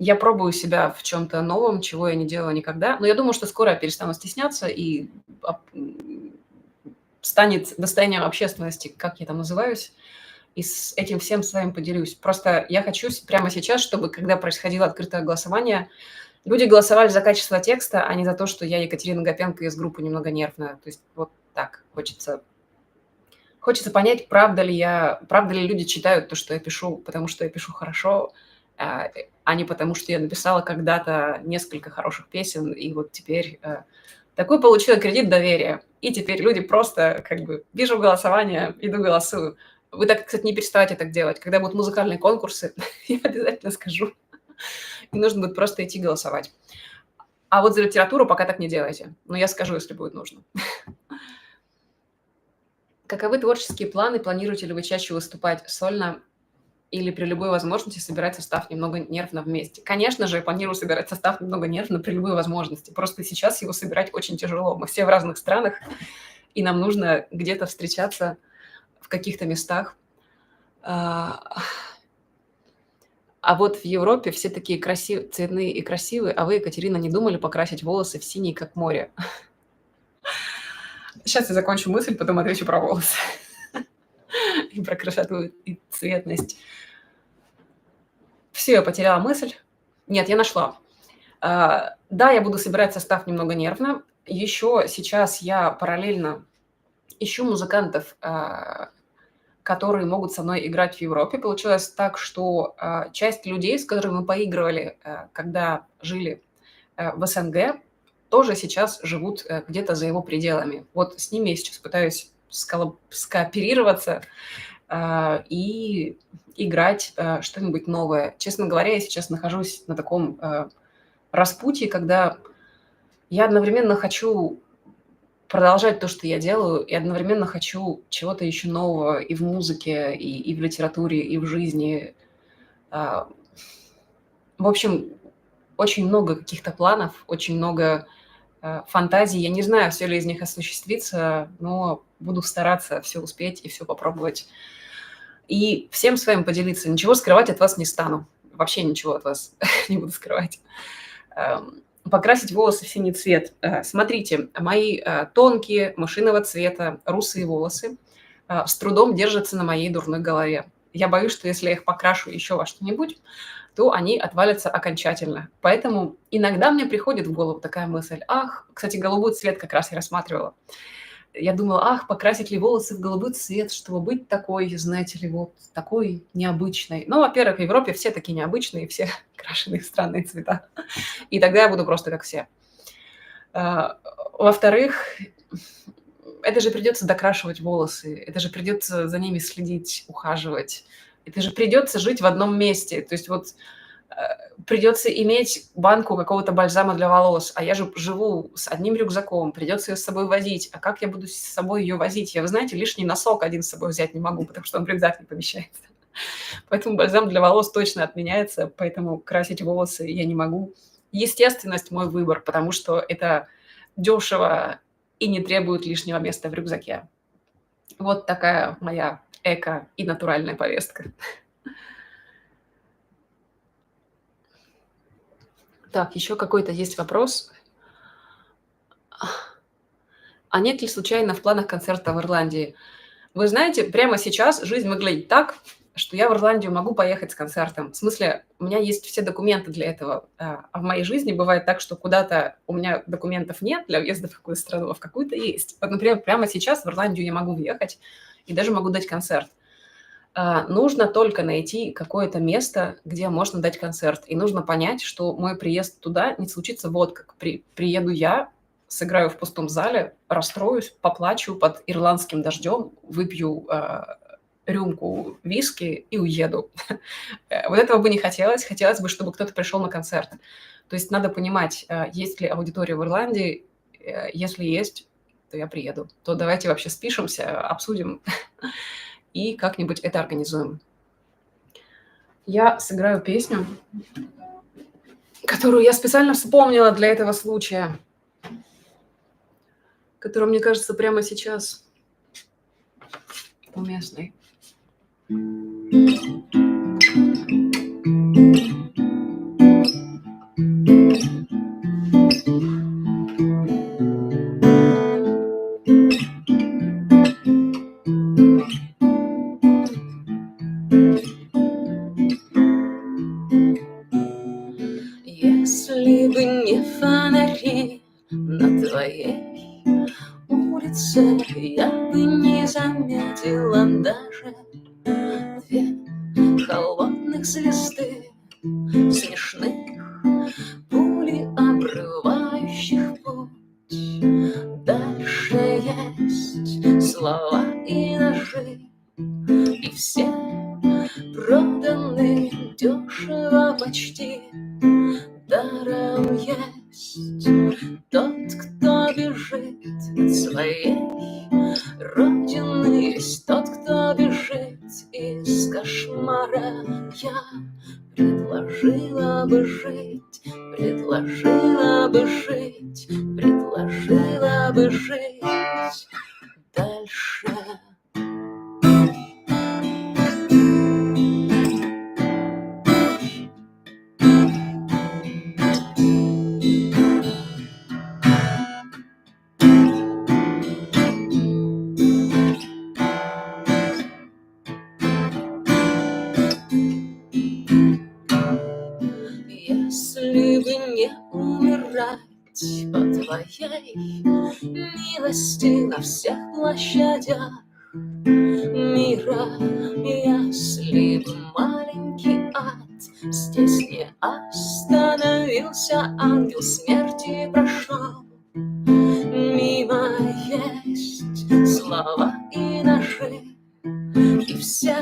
я пробую себя в чем-то новом, чего я не делала никогда. Но я думаю, что скоро я перестану стесняться, и станет достоянием общественности, как я там называюсь, и с этим всем с вами поделюсь. Просто я хочу прямо сейчас, чтобы, когда происходило открытое голосование, люди голосовали за качество текста, а не за то, что я Екатерина Гапенко из группы «Немного нервная». То есть вот так хочется понять, правда ли люди читают то, что я пишу, потому что я пишу хорошо, а не потому что я написала когда-то несколько хороших песен, и вот теперь такой получила кредит доверия. И теперь люди просто как бы вижу голосование, иду голосую. Вы так, кстати, не переставайте так делать. Когда будут музыкальные конкурсы, я обязательно скажу. И нужно будет просто идти голосовать. А вот за литературу пока так не делайте. Но я скажу, если будет нужно. Каковы творческие планы? Планируете ли вы чаще выступать сольно или при любой возможности собирать состав немного нервно вместе? Конечно же, я планирую собирать состав немного нервно при любой возможности. Просто сейчас его собирать очень тяжело. Мы все в разных странах, и нам нужно где-то встречаться в каких-то местах. А вот в Европе все такие цветные и красивые, а вы, Екатерина, не думали покрасить волосы в синий, как море? Сейчас я закончу мысль, потом отвечу про волосы. И про красоту и цветность. Все, я потеряла мысль. Нет, я нашла. Да, я буду собирать состав немного нервно. Еще сейчас я параллельно ищу музыкантов, которые могут со мной играть в Европе. Получилось так, что часть людей, с которыми мы поигрывали, когда жили в СНГ, тоже сейчас живут где-то за его пределами. Вот с ними я сейчас пытаюсь скооперироваться и играть что-нибудь новое. Честно говоря, я сейчас нахожусь на таком распутье, когда я одновременно хочу продолжать то, что я делаю, и одновременно хочу чего-то еще нового и в музыке, и в литературе, и в жизни. В общем, очень много каких-то планов, очень много фантазий. Я не знаю, все ли из них осуществится, но буду стараться все успеть и все попробовать. И всем своим поделиться. Ничего скрывать от вас не стану. Вообще ничего от вас не буду скрывать. Покрасить волосы в синий цвет. Смотрите, мои тонкие, мышиного цвета, русые волосы с трудом держатся на моей дурной голове. Я боюсь, что если я их покрашу еще во что-нибудь, то они отвалятся окончательно. Поэтому иногда мне приходит в голову такая мысль. Кстати, голубой цвет как раз я рассматривала. Я думала, покрасить ли волосы в голубой цвет, чтобы быть такой, знаете ли, вот такой необычной. Ну, во-первых, в Европе все такие необычные, все крашеные в странные цвета. И тогда я буду просто как все. Во-вторых, это же придется докрашивать волосы, это же придется за ними следить, ухаживать. Это же придется жить в одном месте. То есть вот придется иметь банку какого-то бальзама для волос, а я же живу с одним рюкзаком, придется ее с собой возить. А как я буду с собой ее возить? Я, вы знаете, лишний носок один с собой взять не могу, потому что он в рюкзак не помещается. Поэтому бальзам для волос точно отменяется, поэтому красить волосы я не могу. Естественность – мой выбор, потому что это дешево и не требует лишнего места в рюкзаке. Вот такая моя эко- и натуральная повестка. Так, еще какой-то есть вопрос. А нет ли случайно в планах концерта в Ирландии? Вы знаете, прямо сейчас жизнь выглядит так, что я в Ирландию могу поехать с концертом. В смысле, у меня есть все документы для этого. А в моей жизни бывает так, что куда-то у меня документов нет для въезда в какую-то страну, а в какую-то есть. Вот, например, прямо сейчас в Ирландию я могу въехать и даже могу дать концерт. Нужно только найти какое-то место, где можно дать концерт. И нужно понять, что мой приезд туда не случится вот как. Приеду я, сыграю в пустом зале, расстроюсь, поплачу под ирландским дождем, выпью рюмку виски и уеду. Вот этого бы не хотелось. Хотелось бы, чтобы кто-то пришел на концерт. То есть надо понимать, есть ли аудитория в Ирландии. Если есть, то я приеду. То давайте вообще спишемся, обсудим и как-нибудь это организуем. Я сыграю песню, которую я специально вспомнила для этого случая, которая, мне кажется, прямо сейчас уместной. Если бы не фонари на твоей улице, я бы не заметила даже две холодных звезды, смешных пули, обрывающих путь. Дальше есть слова и ножи, и все проданы дешево почти. Даром есть тот, кто бежит от своей родины, есть тот, кто бежит из кошмара. Я предложила бы жить, предложила бы жить, предложила бы жить дальше. Если бы не умирать по твоей милости на всех площадях мира, если бы маленький ад здесь не остановился, ангел смерти прошел мимо, есть слова и ножи, и все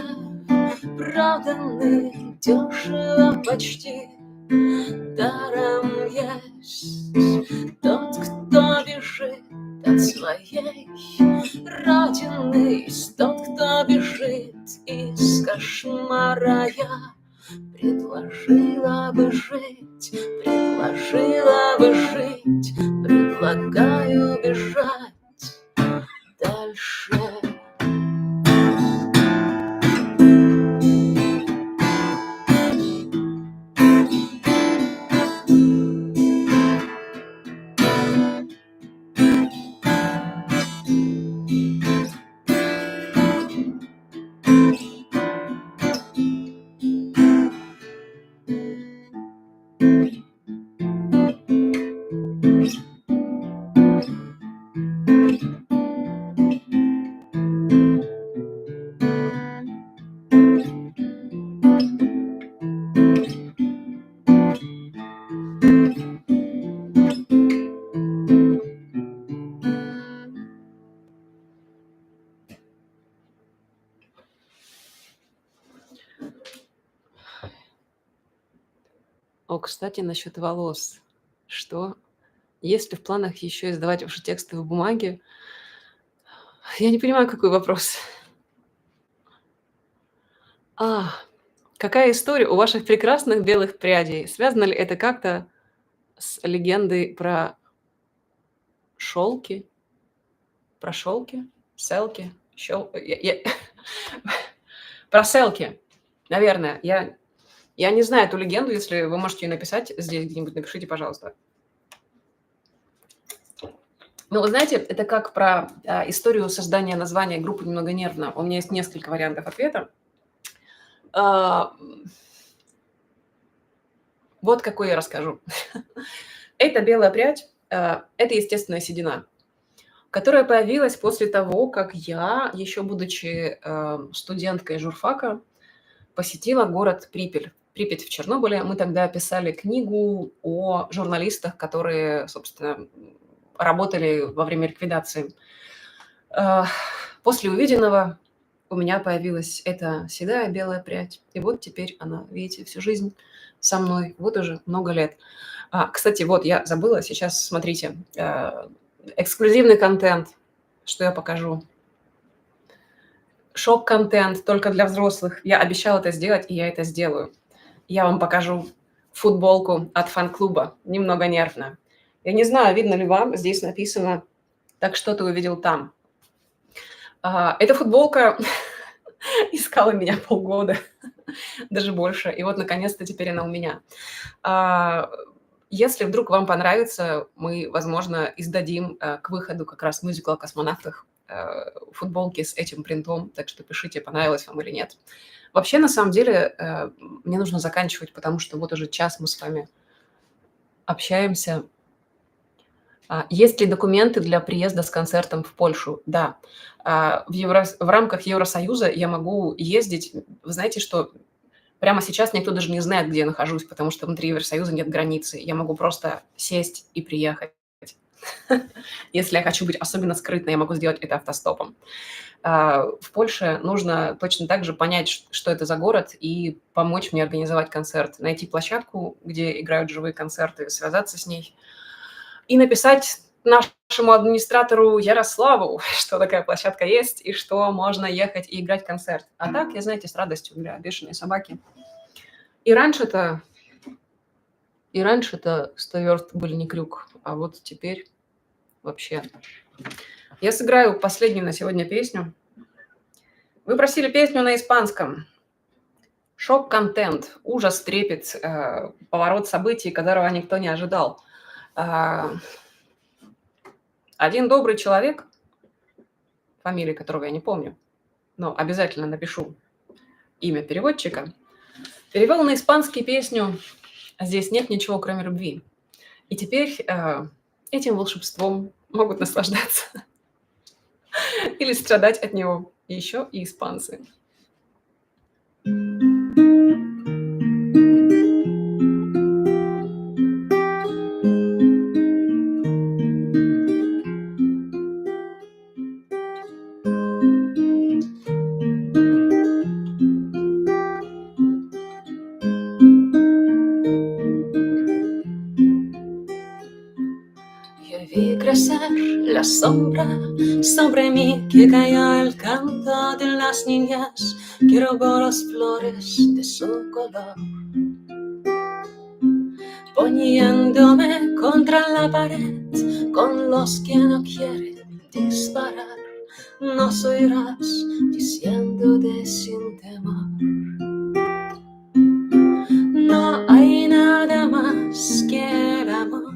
проданы дешево почти. Даром есть тот, кто бежит от своей родины, есть тот, кто бежит из кошмара. Я предложила бы жить, предложила бы жить, предлагаю бежать дальше. О, кстати, насчет волос. Что? Есть ли в планах еще издавать ваши тексты в бумаге? Я не понимаю, какой вопрос. Какая история у ваших прекрасных белых прядей? Связано ли это как-то с легендой про шелки? Про шелки? Селки? Про селки, наверное. Я Я не знаю эту легенду, если вы можете ее написать здесь где-нибудь, напишите, пожалуйста. Ну, вы знаете, это как про историю создания названия группы «Немного нервно». У меня есть несколько вариантов ответа. Вот какой я расскажу. Эта белая прядь это естественная седина, которая появилась после того, как я, еще будучи студенткой журфака, посетила город Припять в Чернобыле. Мы тогда писали книгу о журналистах, которые, собственно, работали во время ликвидации. После увиденного у меня появилась эта седая белая прядь. И вот теперь она, видите, всю жизнь со мной. Вот уже много лет. Кстати, вот я забыла. Сейчас, смотрите, эксклюзивный контент, что я покажу. Шок-контент только для взрослых. Я обещала это сделать, и я это сделаю. Я вам покажу футболку от фан-клуба «Немного нервно». Я не знаю, видно ли вам, здесь написано «Так что ты увидел там?». Эта футболка искала меня полгода, даже больше. И вот, наконец-то, теперь она у меня. Если вдруг вам понравится, мы, возможно, издадим к выходу как раз мюзикла о космонавтах футболки с этим принтом. Так что пишите, понравилось вам или нет. Вообще, на самом деле, мне нужно заканчивать, потому что вот уже час мы с вами общаемся. Есть ли документы для приезда с концертом в Польшу? Да. В рамках Евросоюза я могу ездить. Вы знаете, что прямо сейчас никто даже не знает, где я нахожусь, потому что внутри Евросоюза нет границы. Я могу просто сесть и приехать. Если я хочу быть особенно скрытной, я могу сделать это автостопом. В Польше нужно точно так же понять, что это за город, и помочь мне организовать концерт. Найти площадку, где играют живые концерты, связаться с ней и написать нашему администратору Ярославу, что такая площадка есть, и что можно ехать и играть концерт. А так, я, знаете, с радостью для бешеной собаки. И раньше-то 100 верст были не крюк, а вот теперь вообще. Я сыграю последнюю на сегодня песню. Вы просили песню на испанском. Шок-контент, ужас, трепет, поворот событий, которого никто не ожидал. Один добрый человек, фамилии которого я не помню, но обязательно напишу имя переводчика, перевел на испанский песню «Здесь нет ничего, кроме любви». И теперь этим волшебством могут наслаждаться или страдать от него еще и испанцы. Vi crecer la sombra sobre mí que cayó el canto de las niñas que robó las flores de su color, poniéndome contra la pared con los que no quieren disparar. Nos oirás diciéndote sin temor: no hay nada más que el amor.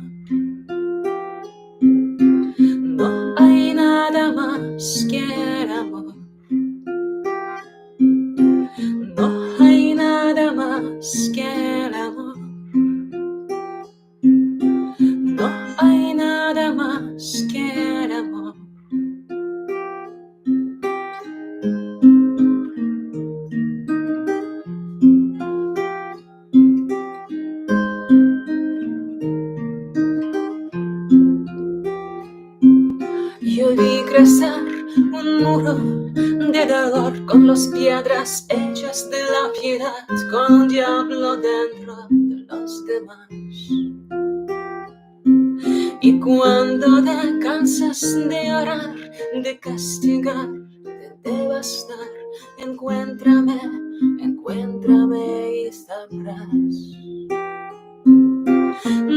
No hay nada más que el amor. No hay nada más que el amor. No hay nada más que el amor. Yo vi crecer un muro de dolor con las piedras hechas de la piedad, con un diablo dentro de los demás. Y cuando te cansas de orar, de castigar, de devastar, encuéntrame y sabrás.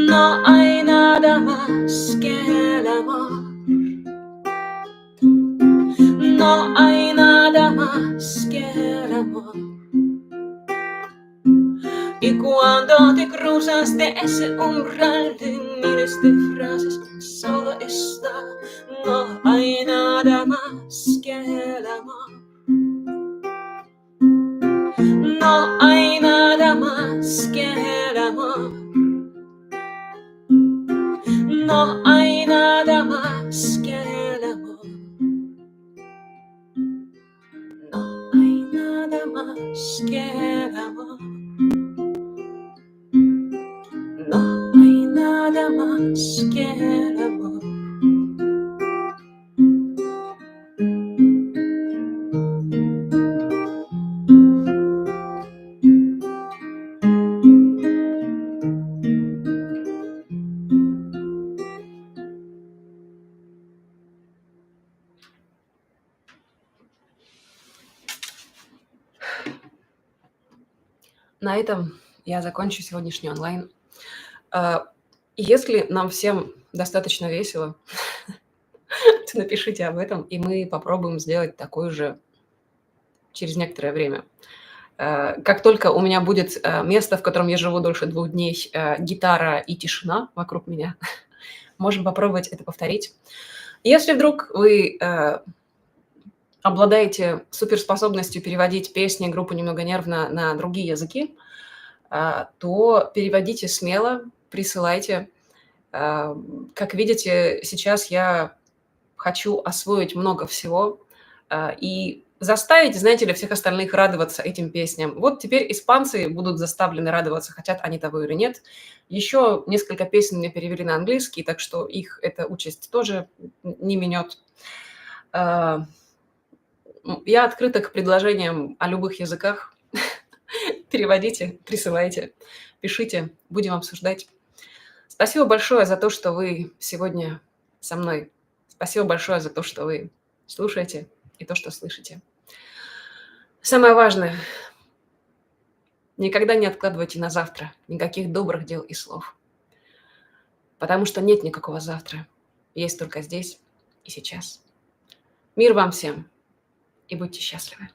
No hay nada más que el amor. No hay nada más que el amor. Y cuando te cruzas de ese umbral de miles de frases, solo está, no hay nada más que el amor. No hay nada más que el amor. No hay nada más que el amor. No hay nada más que el amor. No hay nada más que el amor. На этом я закончу сегодняшний онлайн. Если нам всем достаточно весело, то напишите об этом, и мы попробуем сделать такой же через некоторое время. Как только у меня будет место, в котором я живу дольше 2 дней, гитара и тишина вокруг меня, можем попробовать это повторить. Если вдруг вы обладаете суперспособностью переводить песни группы «Немного нервно» на другие языки, то переводите смело, присылайте. Как видите, сейчас я хочу освоить много всего и заставить, знаете ли, всех остальных радоваться этим песням. Вот теперь испанцы будут заставлены радоваться, хотят они того или нет. Еще несколько песен мне перевели на английский, так что их эта участь тоже не минет. Я открыта к предложениям о любых языках. Переводите, присылайте, пишите, будем обсуждать. Спасибо большое за то, что вы сегодня со мной. Спасибо большое за то, что вы слушаете и то, что слышите. Самое важное, никогда не откладывайте на завтра никаких добрых дел и слов. Потому что нет никакого завтра. Есть только здесь и сейчас. Мир вам всем и будьте счастливы.